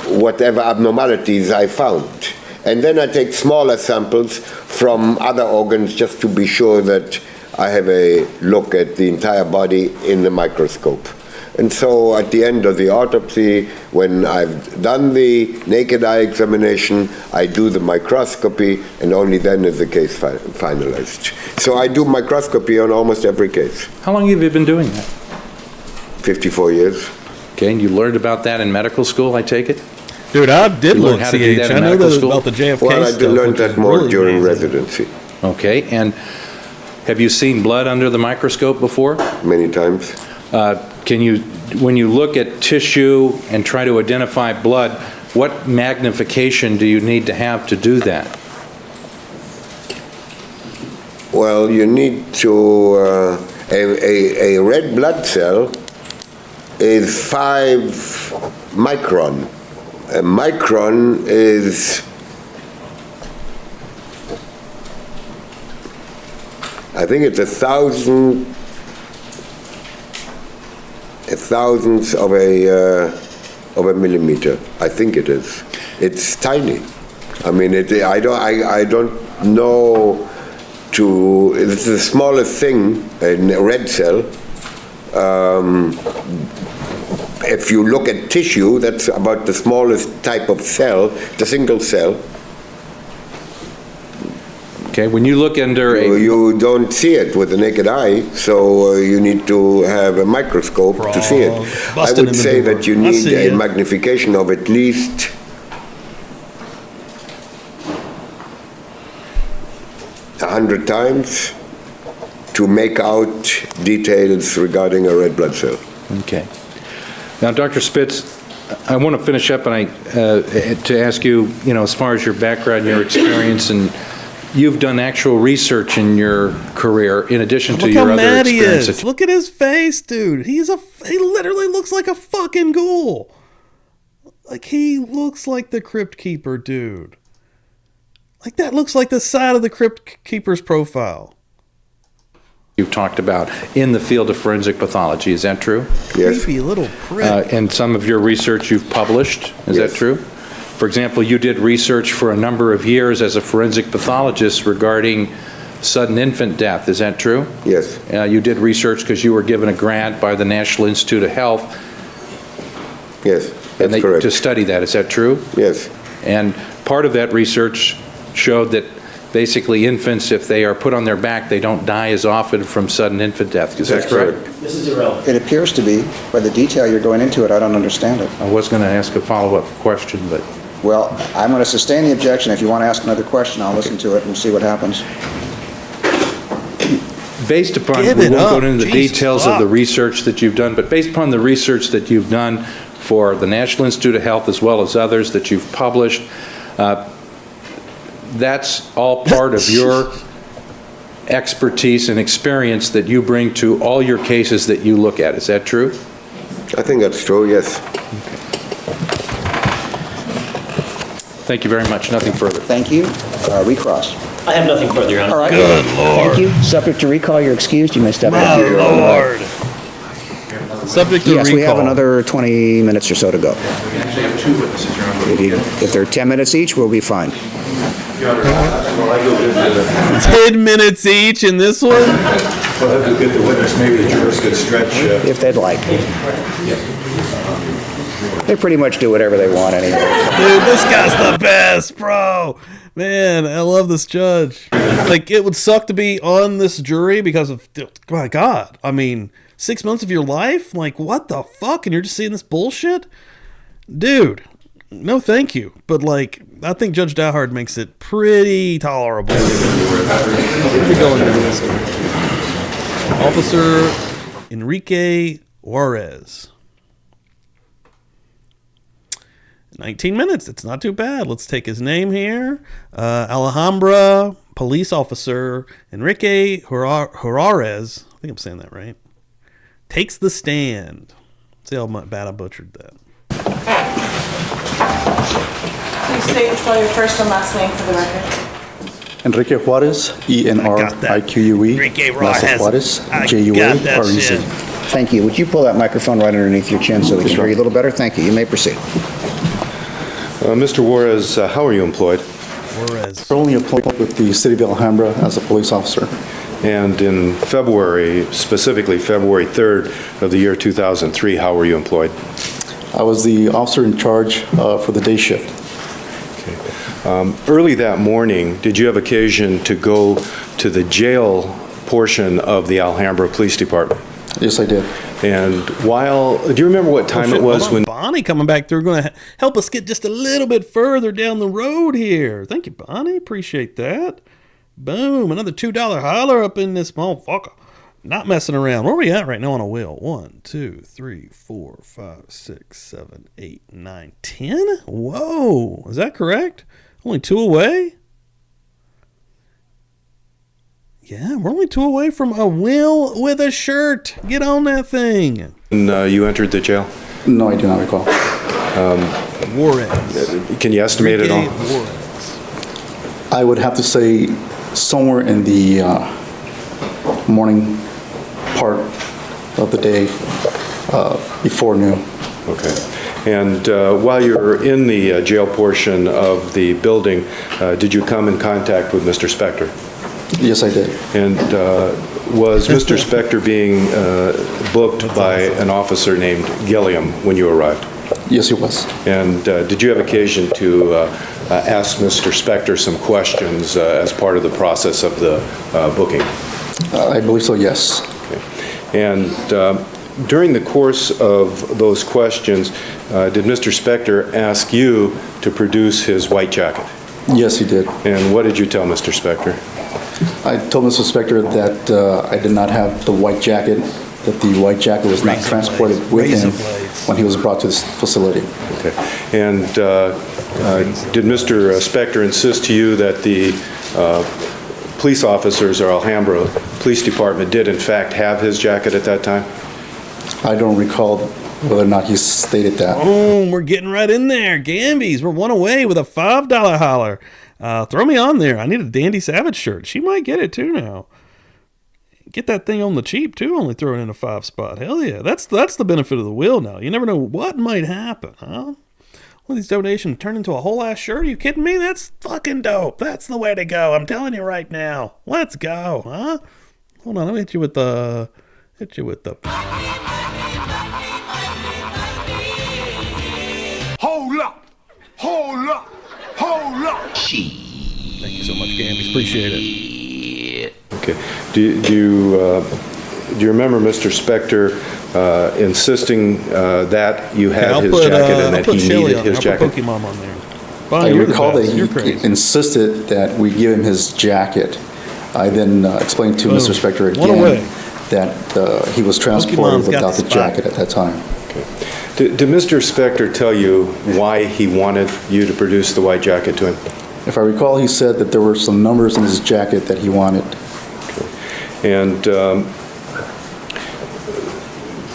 whatever abnormalities I found. And then I take smaller samples from other organs just to be sure that I have a look at the entire body in the microscope. And so at the end of the autopsy, when I've done the naked eye examination, I do the microscopy, and only then is the case finalized. So I do microscopy on almost every case. How long have you been doing that? 54 years. Okay, and you learned about that in medical school, I take it? Dude, I did You learned look how to do CH. that in I know medical that school? about the JFK Well, I stuff. learned which that is more really during amazing. residency, Okay, and have you seen blood under the microscope before? many times. Can you, when you look at tissue and try to identify blood, what magnification do you need to have to do that? Well, you need to, a red blood cell is 5 micron. A micron is, I think it's a thousandth of a millimeter. I think it is. It's tiny. I mean, I don't know. It's the smallest thing in a red cell. If you look at tissue, that's about the smallest type of cell, the single cell. Okay, when you look under You don't see it with the naked eye, so you need to have a microscope to see it. I busting would in the say door. that you I need see a ya. magnification of at least 100 times to make out details regarding a red blood cell. Okay. Now, Dr. Spitz, I want to finish up and to ask you, as far as your background, your experience, and you've done actual research in your career in addition to Look your how other mad he experiences. is. Look at his face, dude. He literally looks like a fucking ghoul. Like, he looks like the Crypt Keeper, dude. Like, that looks like the side of the Crypt Keeper's profile. You've talked about in the field of forensic pathology. Is that true? Yes. Creepy little prick. And some of your research you've published. Is that Yes. true? For example, you did research for a number of years as a forensic pathologist regarding sudden infant death. Is that true? Yes. You did research because you were given a grant by the National Institute of Health Yes, that's correct. to study that. Is that true? Yes. And part of that research showed that basically infants, if they are put on their back, they don't die as often from sudden infant death. Is that That's correct? This is irrelevant. It appears to be. By the detail you're going into it, I don't understand it. I was going to ask a follow-up question, but Well, I'm going to sustain the objection. If you want to ask another question, I'll listen to it and see what happens. based upon, Give we it won't up. go into the Jesus details of the fuck. research that you've done, but based upon the research that you've done for the National Institute of Health as well as others that you've published, that's all part of your expertise and experience that you bring to all your cases that you look at. Is that true? I think that's true, yes. Thank you very much. Nothing further. Thank you. Recross. I have nothing further, Your Honor. All right. Good Lord. Thank you. Subject to recall, you're excused. You may step My down. Lord. Subject to Yes, recall. we have another 20 minutes or so to go. We actually have two witnesses, Your Honor. If they're 10 minutes each, we'll be fine. 10 minutes each in this one? We'll have to get the witness, maybe the jurors could stretch. If they'd like. They pretty much do whatever they want anyway. Dude, this guy's the best, bro. Man, I love this judge. Like, it would suck to be on this jury because of, my God. I mean, 6 months of your life? Like, what the fuck? And you're just seeing this bullshit? Dude, no thank you. But, like, I think Judge Dowhard makes it pretty tolerable. Let me go into this. Officer Enrique Juarez. 19 minutes. It's not too bad. Let's take his name here. Alhambra Police Officer Enrique Juarez. I think I'm saying that right. takes the stand. See how bad I butchered that. Please state and spell your first and last name for the record. Enrique Juarez, ENRIQUE. Enrique Lassa Juarez, I JUAREZ. got that shit. Thank you. Would you pull that microphone right underneath your chin so we can hear you a little better? Thank you. You may proceed. Mr. Juarez, how are you employed? Juarez. Currently employed with the City of Alhambra as a police officer. And in February, specifically February 3rd of the year 2003, how were you employed? I was the officer in charge for the day shift. Early that morning, did you have occasion to go to the jail portion of the Alhambra Police Department? Yes, I did. And do you remember what time it was when Bonnie coming back through, going to help us get just a little bit further down the road here. Thank you, Bonnie. Appreciate that. Boom. Another $2 holler up in this motherfucker. Not messing around. Where are we at right now on a wheel? 1, 2, 3, 4, 5, 6, 7, 8, 9, 10? Whoa. Is that correct? Only 2 away? Yeah, we're only 2 away from a wheel with a shirt. Get on that thing. you entered the jail? No, I do not recall. Juarez. Can you estimate it all? I would have to say somewhere in the morning part of the day before noon. Okay. And while you were in the jail portion of the building, did you come in contact with Mr. Spector? Yes, I did. And was Mr. Spector being booked by an officer named Gilliam when you arrived? Yes, he was. And did you have occasion to ask Mr. Spector some questions as part of the process of the booking? I believe so, yes. Okay. And during the course of those questions, did Mr. Spector ask you to produce his white jacket? Yes, he did. And what did you tell Mr. Spector? I told Mr. Spector that I did not have the white jacket, that the white jacket was not transported with him when he was brought to this facility. Okay. And did Mr. Spector insist to you that the police officers or Alhambra Police Department did in fact have his jacket at that time? I don't recall whether or not he stated that. Boom, we're getting right in there. Gambies, we're 1 away with a $5 holler. Throw me on there. I need a Dandy Savage shirt. She might get it too now. Get that thing on the cheap too, only throw it in a 5 spot. Hell yeah. That's the benefit of the wheel now. You never know what might happen, huh? One of these donations turn into a whole ass shirt. Are you kidding me? That's fucking dope. That's the way to go. I'm telling you right now. Let's go, huh? Hold on, let me hit you with the Hold up! Hold up! Hold up! Thank you so much, Gambies. Appreciate it. Okay. Do you remember Mr. Spector insisting that you had his jacket and that he needed his jacket? Pokemon on there. I recall that he insisted that we give him his jacket. I then explained to Mr. Spector again that he was transported without the jacket at that time. Okay. Did Mr. Spector tell you why he wanted you to produce the white jacket to him? If I recall, he said that there were some numbers in his jacket that he wanted. Okay. And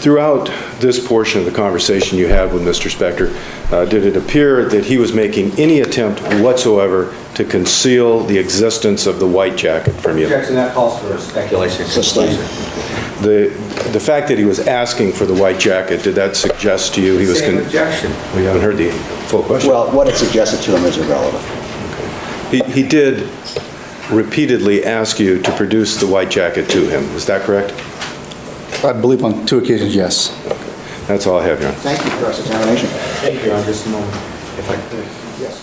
throughout this portion of the conversation you had with Mr. Spector, did it appear that he was making any attempt whatsoever to conceal the existence of the white jacket from you? Objection, that calls for speculation. The fact that he was asking for the white jacket, did that suggest to you he was... Same objection. We haven't heard the full question. Well, what it suggested to him is irrelevant. Okay. He did repeatedly ask you to produce the white jacket to him. Is that correct? I believe on 2 occasions, yes. Okay. That's all I have, Your Honor. Thank you for cross-examination. Thank you, Your Honor. Just a moment, if I could. Yes.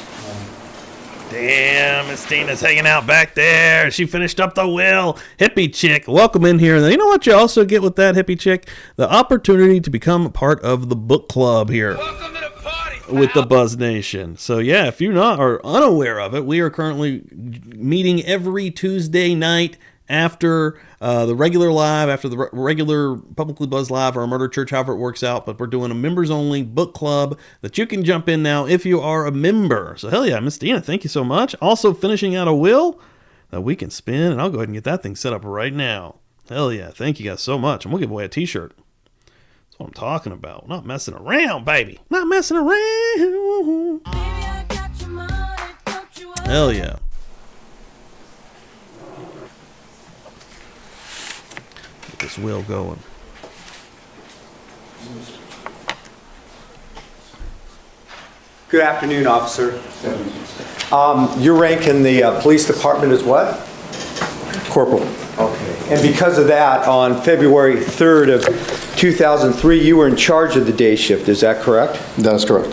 Damn, Miss Tina's hanging out back there. She finished up the will. Hippie chick, welcome in here. And you know what you also get with that hippie chick? The opportunity to become part of the book club here. Welcome to the party, with the Buzz Nation. So yeah, if you're not or unaware of it, we are currently meeting every Tuesday night after the regular live, after the regular Publicly Buzz Live or Murder Church, however it works out. But we're doing a members-only book club that you can jump in now if you are a member. So hell yeah, Miss Dina, thank you so much. Also finishing out a will that we can spin, and I'll go ahead and get that thing set up right now. Hell yeah, thank you guys so much. And we'll give away a t-shirt. what I'm talking about. Not messing around, baby. Not messing around. Hell yeah. Get this wheel going. Good afternoon, officer. Your rank in the police department is what? Corporal. Okay. And because of that, on February 3rd of 2003, you were in charge of the day shift, is that correct? That is correct.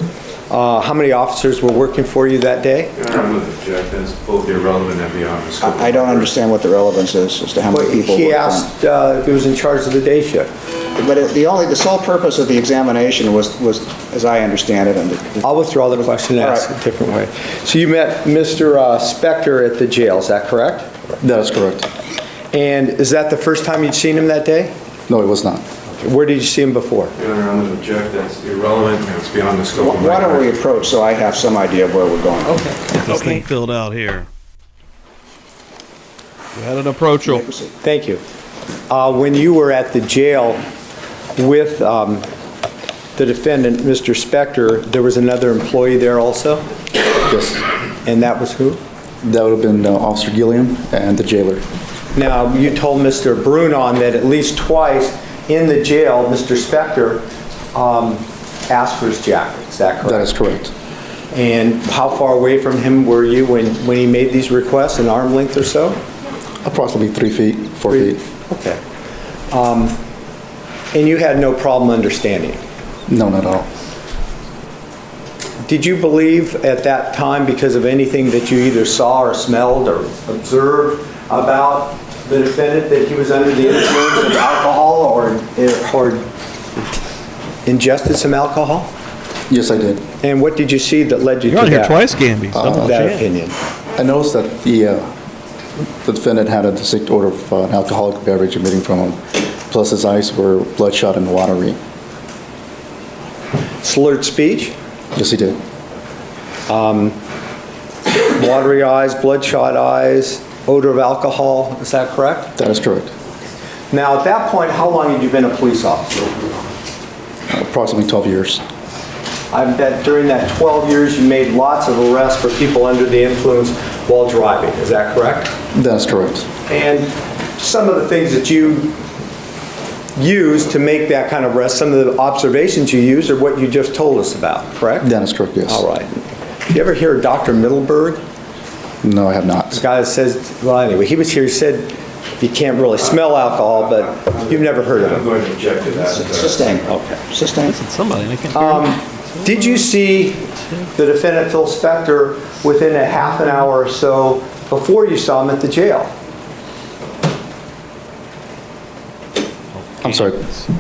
How many officers were working for you that day? I'm with object. That's both irrelevant and beyond the scope. I don't understand what the relevance is as to how many people. He asked who was in charge of the day shift. But the sole purpose of the examination was, as I understand it, and I'll withdraw the question and ask a different way. So you met Mr. Spector at the jail, is that correct? That is correct. And is that the first time you'd seen him that day? No, it was not. Where did you see him before? Your Honor, I'm with object. That's irrelevant and it's beyond the scope of my why don't we approach so I have some idea of where we're going? Okay. Get this thing filled out here. Go ahead and approach him. Thank you. When you were at the jail with the defendant, Mr. Spector, there was another employee there also? Yes. And that was who? That would have been Officer Gilliam and the jailer. Now, you told Mr. Brunon that at least twice in the jail, Mr. Spector asked for his jacket. Is that correct? That is correct. And how far away from him were you when he made these requests, an arm length or so? Approximately 3 feet, 4 feet. Okay. And you had no problem understanding? No, not at all. Did you believe at that time, because of anything that you either saw or smelled or observed about the defendant, that he was under the influence of alcohol or ingested some alcohol? Yes, I did. And what did you see that led you You're to on that? here twice, Gamby. That opinion. I noticed that the defendant had a distinct odor of an alcoholic beverage emitting from him, plus his eyes were bloodshot and watery. Slurred speech? Yes, he did. Watery eyes, bloodshot eyes, odor of alcohol, is that correct? That is correct. Now, at that point, how long had you been a police officer? Approximately 12 years. I bet during that 12 years you made lots of arrests for people under the influence while driving, is that correct? That is correct. And some of the things that you used to make that kind of arrest, some of the observations you used are what you just told us about, correct? That is correct, yes. All right. You ever hear of Dr. Middleburg? No, I have not. This guy that says, well, anyway, he was here, he said you can't really smell alcohol, but you've never heard of him. I'm going to object to that. Sustain. Okay. Sustain. Somebody, and I can't hear him. Did you see the defendant, Phil Spector, within a half an hour or so before you saw him at the jail? I'm sorry.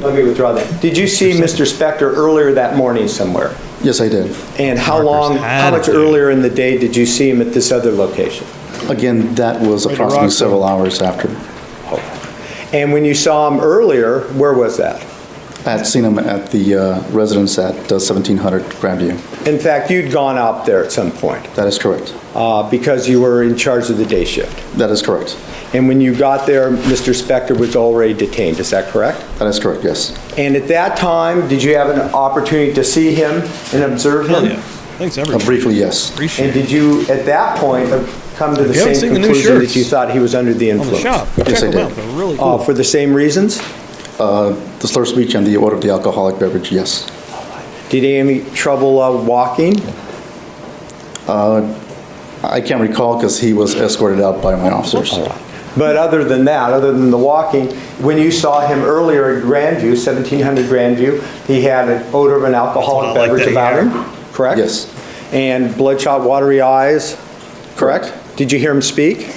Let me withdraw that. Did you see Mr. Spector earlier that morning somewhere? Yes, I did. And how much earlier in the day did you see him at this other location? Again, that was approximately several hours after. And when you saw him earlier, where was that? I had seen him at the residence at 1700 Grandview. In fact, you'd gone out there at some point. That is correct. Because you were in charge of the day shift. That is correct. And when you got there, Mr. Spector was already detained, is that correct? That is correct, yes. And at that time, did you have an opportunity to see him and observe him? Yeah. Thanks, everybody. Briefly, yes. And did you, at that point, come to the same conclusion that you thought he was under the influence? On the shop. Yes, I Check them out. did. They're really cool. For the same reasons? The slurred speech and the odor of the alcoholic beverage, yes. Did he have any trouble walking? I can't recall because he was escorted out by my officers. But other than that, other than the walking, when you saw him earlier at Grandview, 1700 Grandview, he had an odor of an alcoholic beverage about him, correct? Yes. And bloodshot, watery eyes, correct? Did you hear him speak?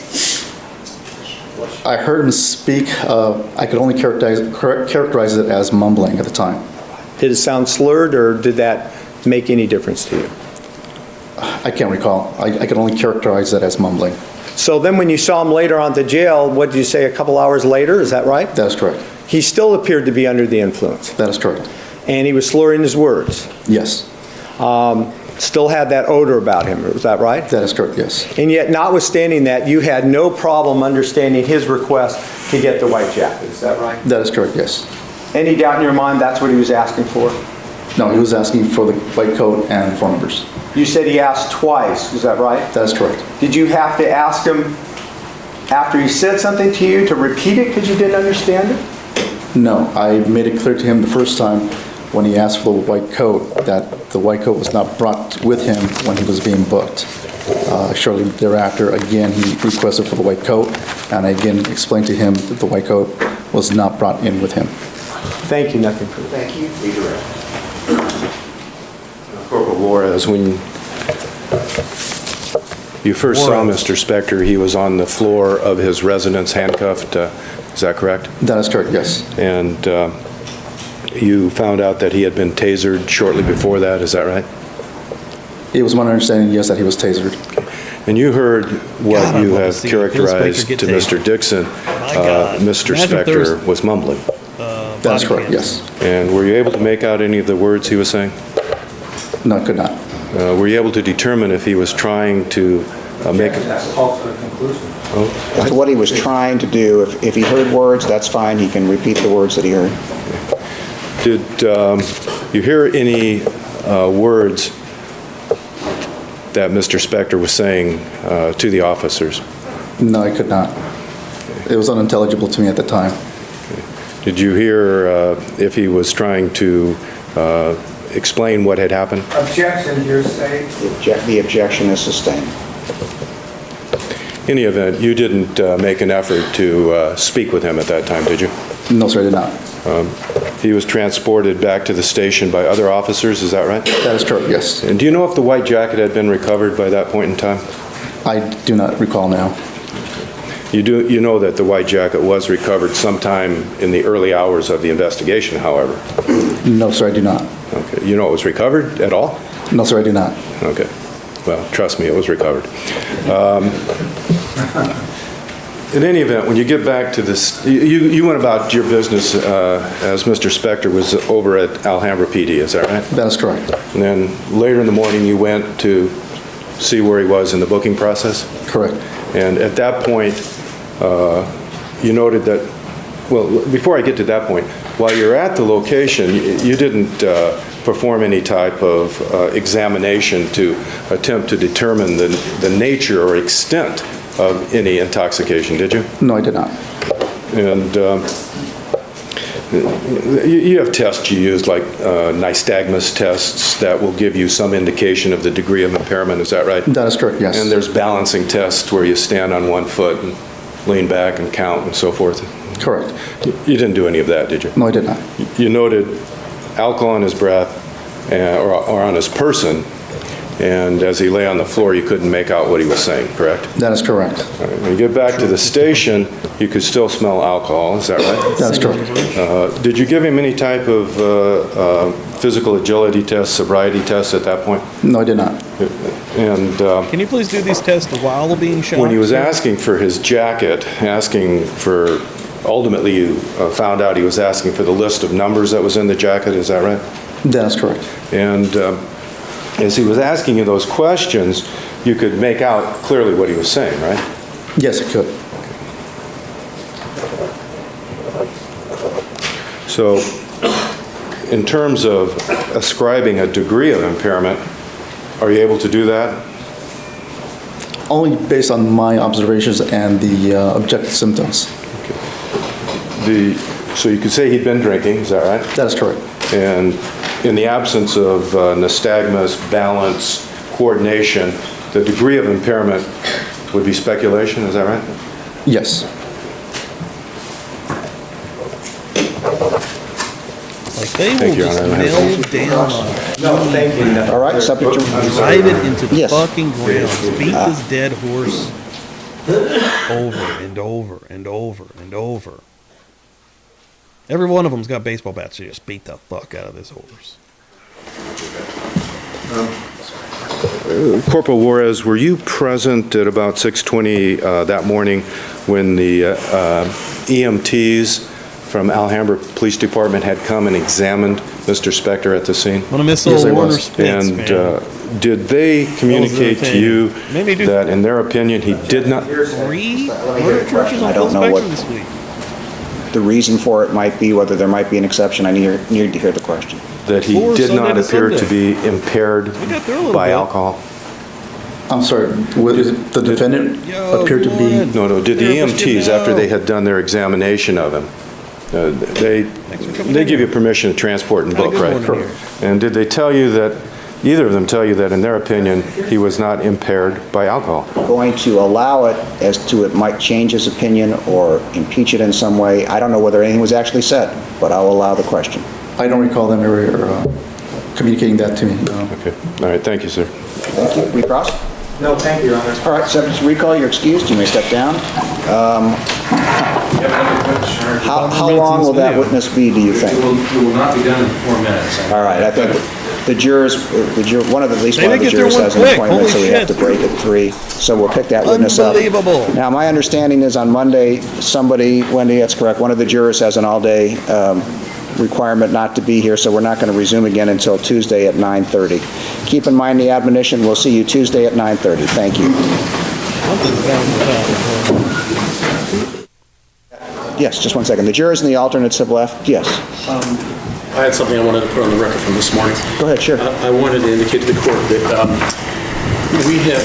I heard him speak. I could only characterize it as mumbling at the time. Did it sound slurred, or did that make any difference to you? I can't recall. I could only characterize it as mumbling. So then when you saw him later on at the jail, what did you say, a couple hours later, is that right? That is correct. He still appeared to be under the influence. That is correct. And he was slurring his words. Yes. Still had that odor about him, is that right? That is correct, yes. And yet, notwithstanding that, you had no problem understanding his request to get the white jacket, is that right? That is correct, yes. Any doubt in your mind that's what he was asking for? No, he was asking for the white coat and phone numbers. You said he asked twice, is that right? That is correct. Did you have to ask him after he said something to you to repeat it because you didn't understand it? No, I made it clear to him the first time when he asked for the white coat that the white coat was not brought with him when he was being booked. Shortly thereafter, again, he requested for the white coat, and I again explained to him that the white coat was not brought in with him. Thank you, nothing further. Thank you. Corporal Juarez, when you first saw Mr. Spector, he was on the floor of his residence handcuffed. Is that correct? That is correct, yes. And you found out that he had been tasered shortly before that, is that right? It was my understanding, yes, that he was tasered. And you heard what you have characterized to Mr. Dixon, Mr. Spector was mumbling. That's correct, yes. And were you able to make out any of the words he was saying? No, I could not. Were you able to determine if he was trying to make... That's a call for a conclusion. As to what he was trying to do, if he heard words, that's fine. He can repeat the words that he heard. Did you hear any words that Mr. Spector was saying to the officers? No, I could not. It was unintelligible to me at the time. Did you hear if he was trying to explain what had happened? Objection, your state. The objection is sustained. In any event, you didn't make an effort to speak with him at that time, did you? No, sir, I did not. He was transported back to the station by other officers, is that right? That is correct, yes. And do you know if the white jacket had been recovered by that point in time? I do not recall now. You know that the white jacket was recovered sometime in the early hours of the investigation, however? No, sir, I do not. Okay. You know it was recovered at all? No, sir, I do not. Okay. Well, trust me, it was recovered. In any event, when you get back to this, you went about your business as Mr. Spector was over at Alhambra PD, is that right? That is correct. And then later in the morning, you went to see where he was in the booking process? Correct. And at that point, you noted that, well, before I get to that point, while you're at the location, you didn't perform any type of examination to attempt to determine the nature or extent of any intoxication, did you? No, I did not. And you have tests you use, like nystagmus tests, that will give you some indication of the degree of impairment, is that right? That is correct, yes. And there's balancing tests where you stand on one foot and lean back and count and so forth? Correct. You didn't do any of that, did you? No, I did not. You noted alcohol on his breath or on his person, and as he lay on the floor, you couldn't make out what he was saying, correct? That is correct. All right. When you get back to the station, you could still smell alcohol, is that right? That is correct. Did you give him any type of physical agility test, sobriety test at that point? No, I did not. And can you please do these tests while being shot? when he was asking for his jacket, ultimately you found out he was asking for the list of numbers that was in the jacket, is that right? That is correct. And as he was asking you those questions, you could make out clearly what he was saying, right? Yes, I could. So in terms of ascribing a degree of impairment, are you able to do that? Only based on my observations and the objective symptoms. Okay. So you could say he'd been drinking, is that right? That is correct. And in the absence of nystagmus, balance, coordination, the degree of impairment would be speculation, is that right? Yes. Like they will just nail down on it. No, thank you. All right, subject to... Drive it into the Yes. fucking ground. Beat this dead horse over and over and over and over. Every one of them's got baseball bats. So you just beat the fuck out of this horse. Corporal Juarez, were you present at about 6:20 that morning when the EMTs from Alhambra Police Department had come and examined Mr. Spector at the scene? I'm gonna miss old Warner Spitz, And man. did they communicate to you that, in their opinion, he did not? 3 murder charges on I Phil don't know Spector what- this week. the reason for it might be, whether there might be an exception. I need to hear the question. That he Or did Sunday not to appear to Sunday. be impaired got there a little by bit. alcohol? I'm sorry, the defendant appeared to be, No, did the Therapist, you EMTs, after know. they had done their examination of him, they give you permission to transport and book, good right? morning here. And did they tell you that, either of them tell you that, in their opinion, he was not impaired by alcohol? Going to allow it as to it might change his opinion or impeach it in some way. I don't know whether anything was actually said, but I'll allow the question. I don't recall them ever communicating that to me. No. Okay, all right, thank you, sir. Thank you. Recross? No, thank you, Your Honor. All right, subject to recall, you're excused. You may step down. How long will that witness be, do you think? It will not be done in 4 minutes. All right, I think the jurors, at least They one of the didn't get there jurors one has an quick. appointment, so Holy we have to shit. break at 3. So we'll pick that witness up. Unbelievable. Now, my understanding is on Monday, Wendy, that's correct, one of the jurors has an all-day requirement not to be here, so we're not going to resume again until Tuesday at 9:30. Keep in mind the admonition, we'll see you Tuesday at 9:30. Thank you. Yes, just one second. The jurors and the alternates have left. Yes. I had something I wanted to put on the record from this morning. Go ahead, sure. I wanted to indicate to the court that we have,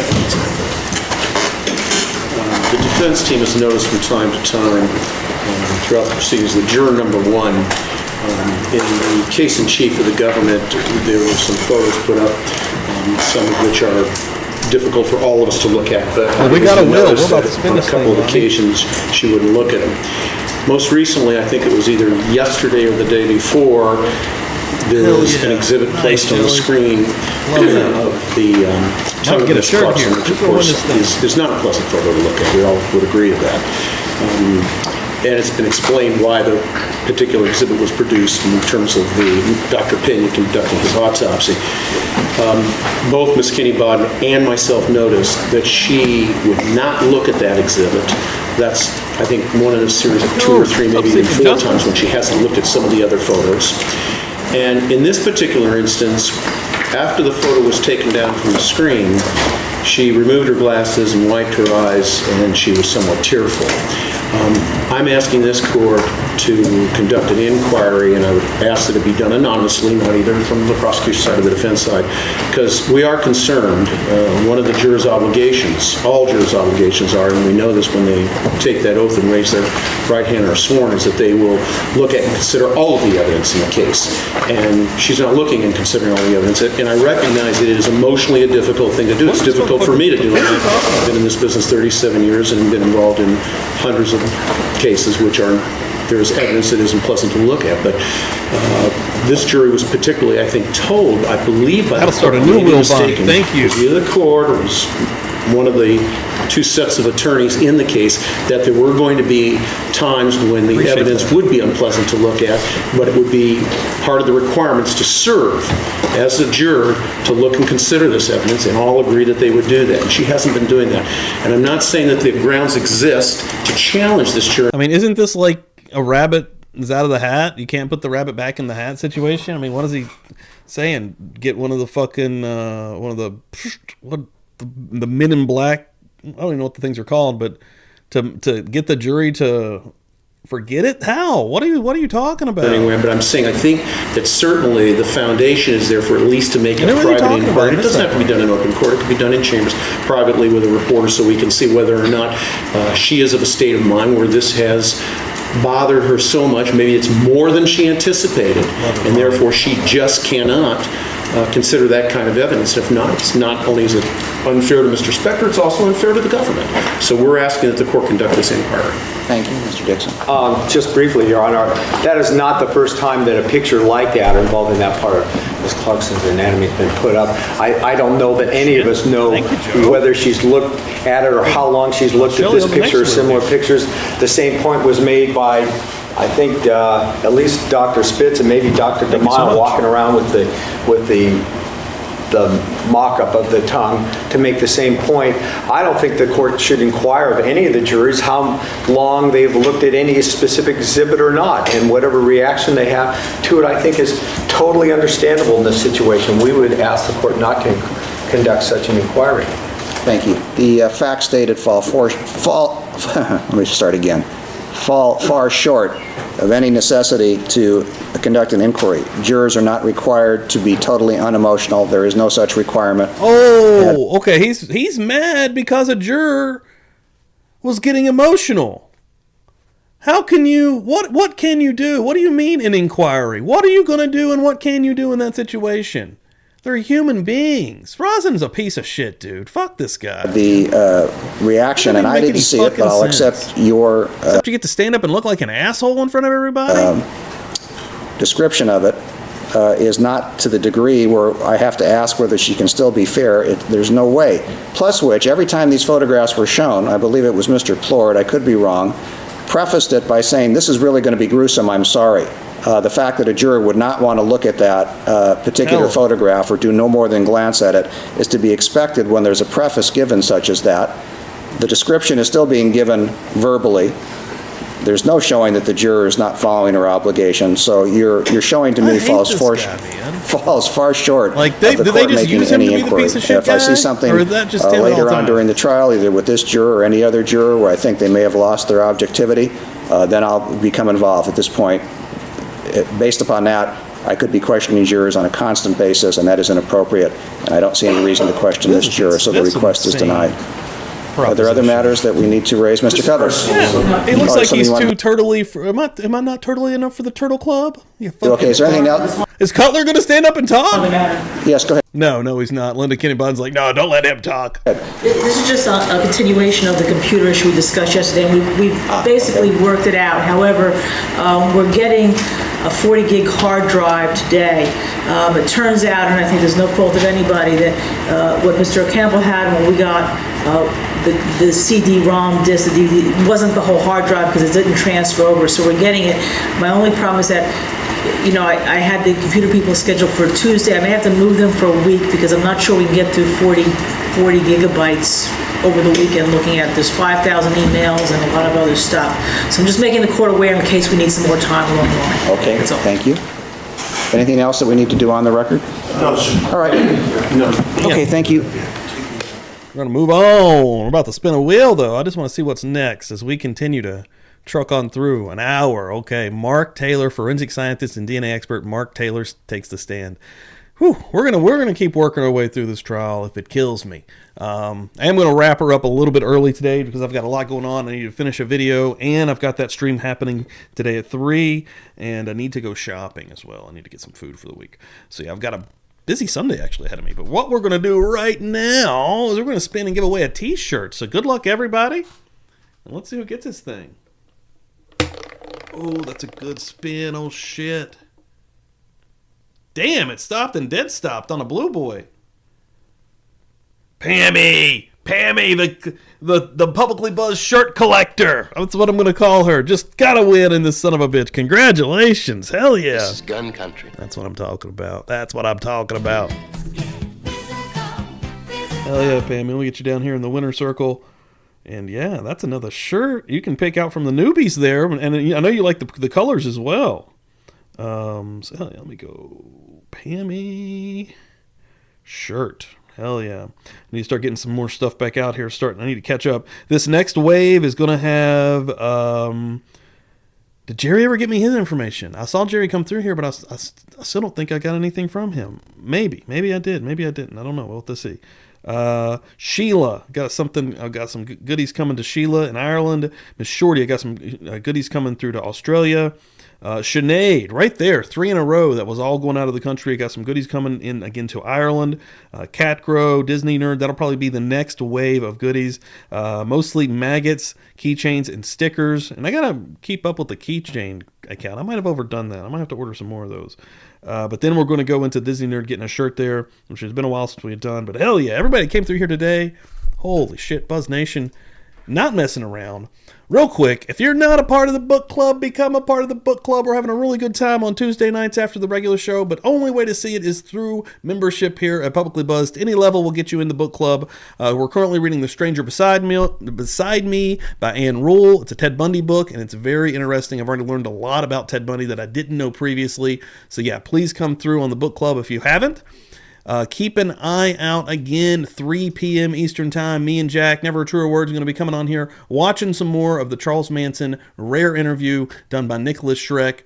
the defense team has noticed from time to time throughout the proceedings that juror number 1, in the case in chief of the government, there were some photos put up, some of which are difficult for all of us to look at. But Well, we got a will. noticed We're about to that spin on a this couple thing, of occasions, she wouldn't look at them. Most recently, I think it was either yesterday or the day before, there Hell was yeah. an exhibit placed on the Nice, screen of the tongue of get a Miss shirt Clarkson, here. which of Who's gonna win course this thing? is not a pleasant photo to look at. We all would agree to that. And it's been explained why the particular exhibit was produced in terms of Dr. Pena conducting his autopsy. Both Ms. Kinney-Bodden and myself noticed that she would not look at that exhibit. That's, I think, one in a series of 2 or 3, maybe even 4 times when she hasn't looked at some of the other photos. And in this particular instance, after the photo was taken down from the screen, she removed her glasses and wiped her eyes, and she was somewhat tearful. I'm asking this court to conduct an inquiry, and I would ask that it be done anonymously, not either from the prosecution side or the defense side, because we are concerned. One of the jurors' obligations, all jurors' obligations are, and we know this when they take that oath and raise their right hand or are sworn, is that they will look at and consider all of the evidence in the case. And she's not looking and considering all the evidence. And I recognize that it is emotionally a difficult thing to do. It's difficult for me to do. I've been in this business 37 years and been involved in hundreds of cases which are, there's evidence that isn't pleasant to look at. But this jury was particularly, I think, told, I believe by That'll the start a court, new maybe will mistaken, bond. Thank you. it was either the court or it was one of the 2 sets of attorneys in the case, that there were going to be times when the evidence would be unpleasant to look at, but it would be part of the requirements to serve as a juror to look and consider this evidence, and all agree that they would do that. And she hasn't been doing that. And I'm not saying that the grounds exist to challenge this juror. I mean, isn't this like a rabbit is out of the hat? You can't put the rabbit back in the hat situation? I mean, what is he saying? Get one of the fucking, the Men in Black, I don't even know what the things are called, but to get the jury to forget it? How? What are you talking about? Anyway, but I'm saying I think that certainly the foundation is there for at least to make a private inquiry. It doesn't have to be done in open court. It can be done in chambers privately with a reporter, so we can see whether or not she is of a state of mind where this has bothered her so much. Maybe it's more than she anticipated, and therefore she just cannot consider that kind of evidence. If not, it's not only is it unfair to Mr. Spector, it's also unfair to the government. So we're asking that the court conduct this inquiry. Thank you, Mr. Dixon. Just briefly, Your Honor, that is not the first time that a picture like that involving that part of Ms. Clarkson's anatomy has been put up. I don't know that any of us know whether she's looked at it or how long she's looked at this picture or similar pictures. The same point was made by, I think, at least Dr. Spitz and maybe Dr. DeMille walking around with the mock-up of the tongue to make the same point. I don't think the court should inquire of any of the jurors how long they've looked at any specific exhibit or not, and whatever reaction they have to it, I think is totally understandable in this situation. We would ask the court not to conduct such an inquiry. Thank you. The facts stated let me start again. fall far short of any necessity to conduct an inquiry. Jurors are not required to be totally unemotional. There is no such requirement. Oh, okay. He's mad because a juror was getting emotional. How can you, what can you do? What do you mean an inquiry? What are you going to do and what can you do in that situation? They're human beings. Rosin's a piece of shit, dude. Fuck this guy. The reaction, and I didn't see it, but I'll accept your Except you get to stand up and look like an asshole in front of everybody? description of it is not to the degree where I have to ask whether she can still be fair. There's no way. Plus which, every time these photographs were shown, I believe it was Mr. Plord, I could be wrong, prefaced it by saying, this is really going to be gruesome, I'm sorry. The fact that a juror would not want to look at that particular photograph or do no more than glance at it is to be expected when there's a preface given such as that. The description is still being given verbally. There's no showing that the juror is not following her obligation, so you're showing to me falls far short of the court making any inquiry. If I see something later on during the trial, either with this juror or any other juror where I think they may have lost their objectivity, then I'll become involved. At this point, based upon that, I could be questioning jurors on a constant basis, and that is inappropriate, and I don't see any reason to question this juror, so the request is denied. Are there other matters that we need to raise, Mr. Cutler? Yeah. It looks like he's too turtley. Am I not turtley enough for the Turtle Club? Okay, is there anything else? Is Cutler going to stand up and talk? Yes, go ahead. No, he's not. Linda Kenny Bunn's like, no, don't let him talk. This is just a continuation of the computer issue we discussed yesterday, and we've basically worked it out. However, we're getting a 40 gig hard drive today. It turns out, and I think there's no fault of anybody, that what Mr. Campbell had when we got the CD-ROM disc, the DVD, it wasn't the whole hard drive because it didn't transfer over, so we're getting it. My only problem is that, you know, I had the computer people scheduled for Tuesday. I may have to move them for a week because I'm not sure we can get through 40 gigabytes over the weekend looking at this 5,000 emails and a lot of other stuff. So I'm just making the court aware in case we need some more time along the line. Okay, thank you. Anything else that we need to do on the record? No, sir. All right. No. Okay, thank you. We're going to move on. We're about to spin a wheel, though. I just want to see what's next as we continue to truck on through an hour. Okay, Mark Taylor, forensic scientist and DNA expert. Mark Taylor takes the stand. Whew, we're gonna keep working our way through this trial if it kills me. I am going to wrap her up a little bit early today because I've got a lot going on. I need to finish a video, and I've got that stream happening today at 3, and I need to go shopping as well. I need to get some food for the week. So yeah, I've got a busy Sunday actually ahead of me. But what we're going to do right now is we're going to spin and give away a t-shirt. So good luck, everybody. And let's see who gets this thing. Oh, that's a good spin. Oh, shit. Damn, it stopped and dead stopped on a blue boy. Pammy, the publicly buzzed shirt collector. That's what I'm going to call her. Just got to win in this son of a bitch. Congratulations. Hell yeah. This is gun country. That's what I'm talking about. Hell yeah, Pammy. We'll get you down here in the winner circle. And yeah, that's another shirt you can pick out from the newbies there. And I know you like the colors as well. So let me go. Pammy shirt. Hell yeah. I need to start getting some more stuff back out here. I need to catch up. This next wave is going to have... did Jerry ever get me his information? I saw Jerry come through here, but I still don't think I got anything from him. Maybe I did. Maybe I didn't. I don't know. We'll have to see. Sheila, I've got some goodies coming to Sheila in Ireland. Miss Shorty, I got some goodies coming through to Australia. Sinead, right there, 3 in a row. That was all going out of the country. I got some goodies coming in again to Ireland. Catgrow, Disney Nerd, that'll probably be the next wave of goodies. Mostly maggots, keychains, and stickers. And I gotta keep up with the keychain account. I might have overdone that. I might have to order some more of those. But then we're going to go into Disney Nerd getting a shirt there, which has been a while since we had done. But hell yeah, everybody came through here today. Holy shit, Buzz Nation, not messing around. Real quick, if you're not a part of the book club, become a part of the book club. We're having a really good time on Tuesday nights after the regular show, but only way to see it is through membership here at Publicly Buzzed. Any level will get you in the book club. We're currently reading The Stranger Beside Me by Anne Rule. It's a Ted Bundy book, and it's very interesting. I've already learned a lot about Ted Bundy that I didn't know previously. So yeah, please come through on the book club if you haven't. Keep an eye out again, 3 p.m. Eastern time. Me and Jack, Never a Truer Words, are going to be coming on here, watching some more of the Charles Manson rare interview done by Nicholas Schreck.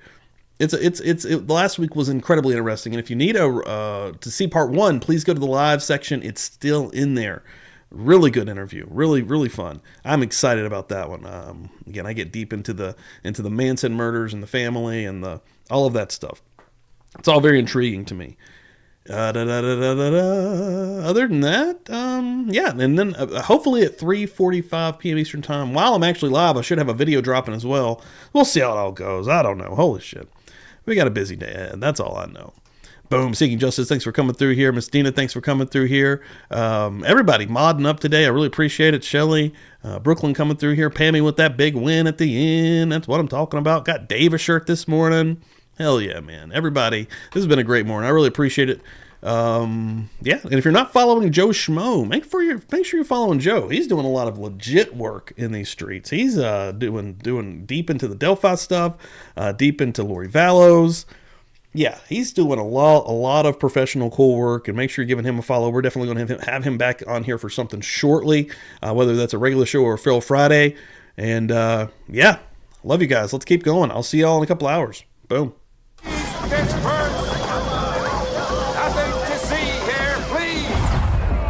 Last week was incredibly interesting, and if you need to see part 1, please go to the live section. It's still in there. Really good interview, really, really fun. I'm excited about that one. Again, I get deep into the Manson murders and the family and all of that stuff. It's all very intriguing to me. Other than that, yeah, and then hopefully at 3:45 p.m. Eastern time, while I'm actually live, I should have a video dropping as well. We'll see how it all goes. I don't know. Holy shit. We got a busy day, and that's all I know. Boom, Seeking Justice, thanks for coming through here. Miss Dina, thanks for coming through here. Everybody modding up today, I really appreciate it. Shelly, Brooklyn coming through here. Pammy with that big win at the end. That's what I'm talking about. Got Dave a shirt this morning. Hell yeah, man. Everybody, this has been a great morning. I really appreciate it. Yeah, and if you're not following Joe Schmo, make sure you're following Joe. He's doing a lot of legit work in these streets. He's doing deep into the Delphi stuff, deep into Lori Vallows. Yeah, he's doing a lot of professional cool work, and make sure you're giving him a follow. We're definitely going to have him back on here for something shortly, whether that's a regular show or Phil Friday. And yeah, love you guys. Let's keep going. I'll see y'all in a couple hours. Boom.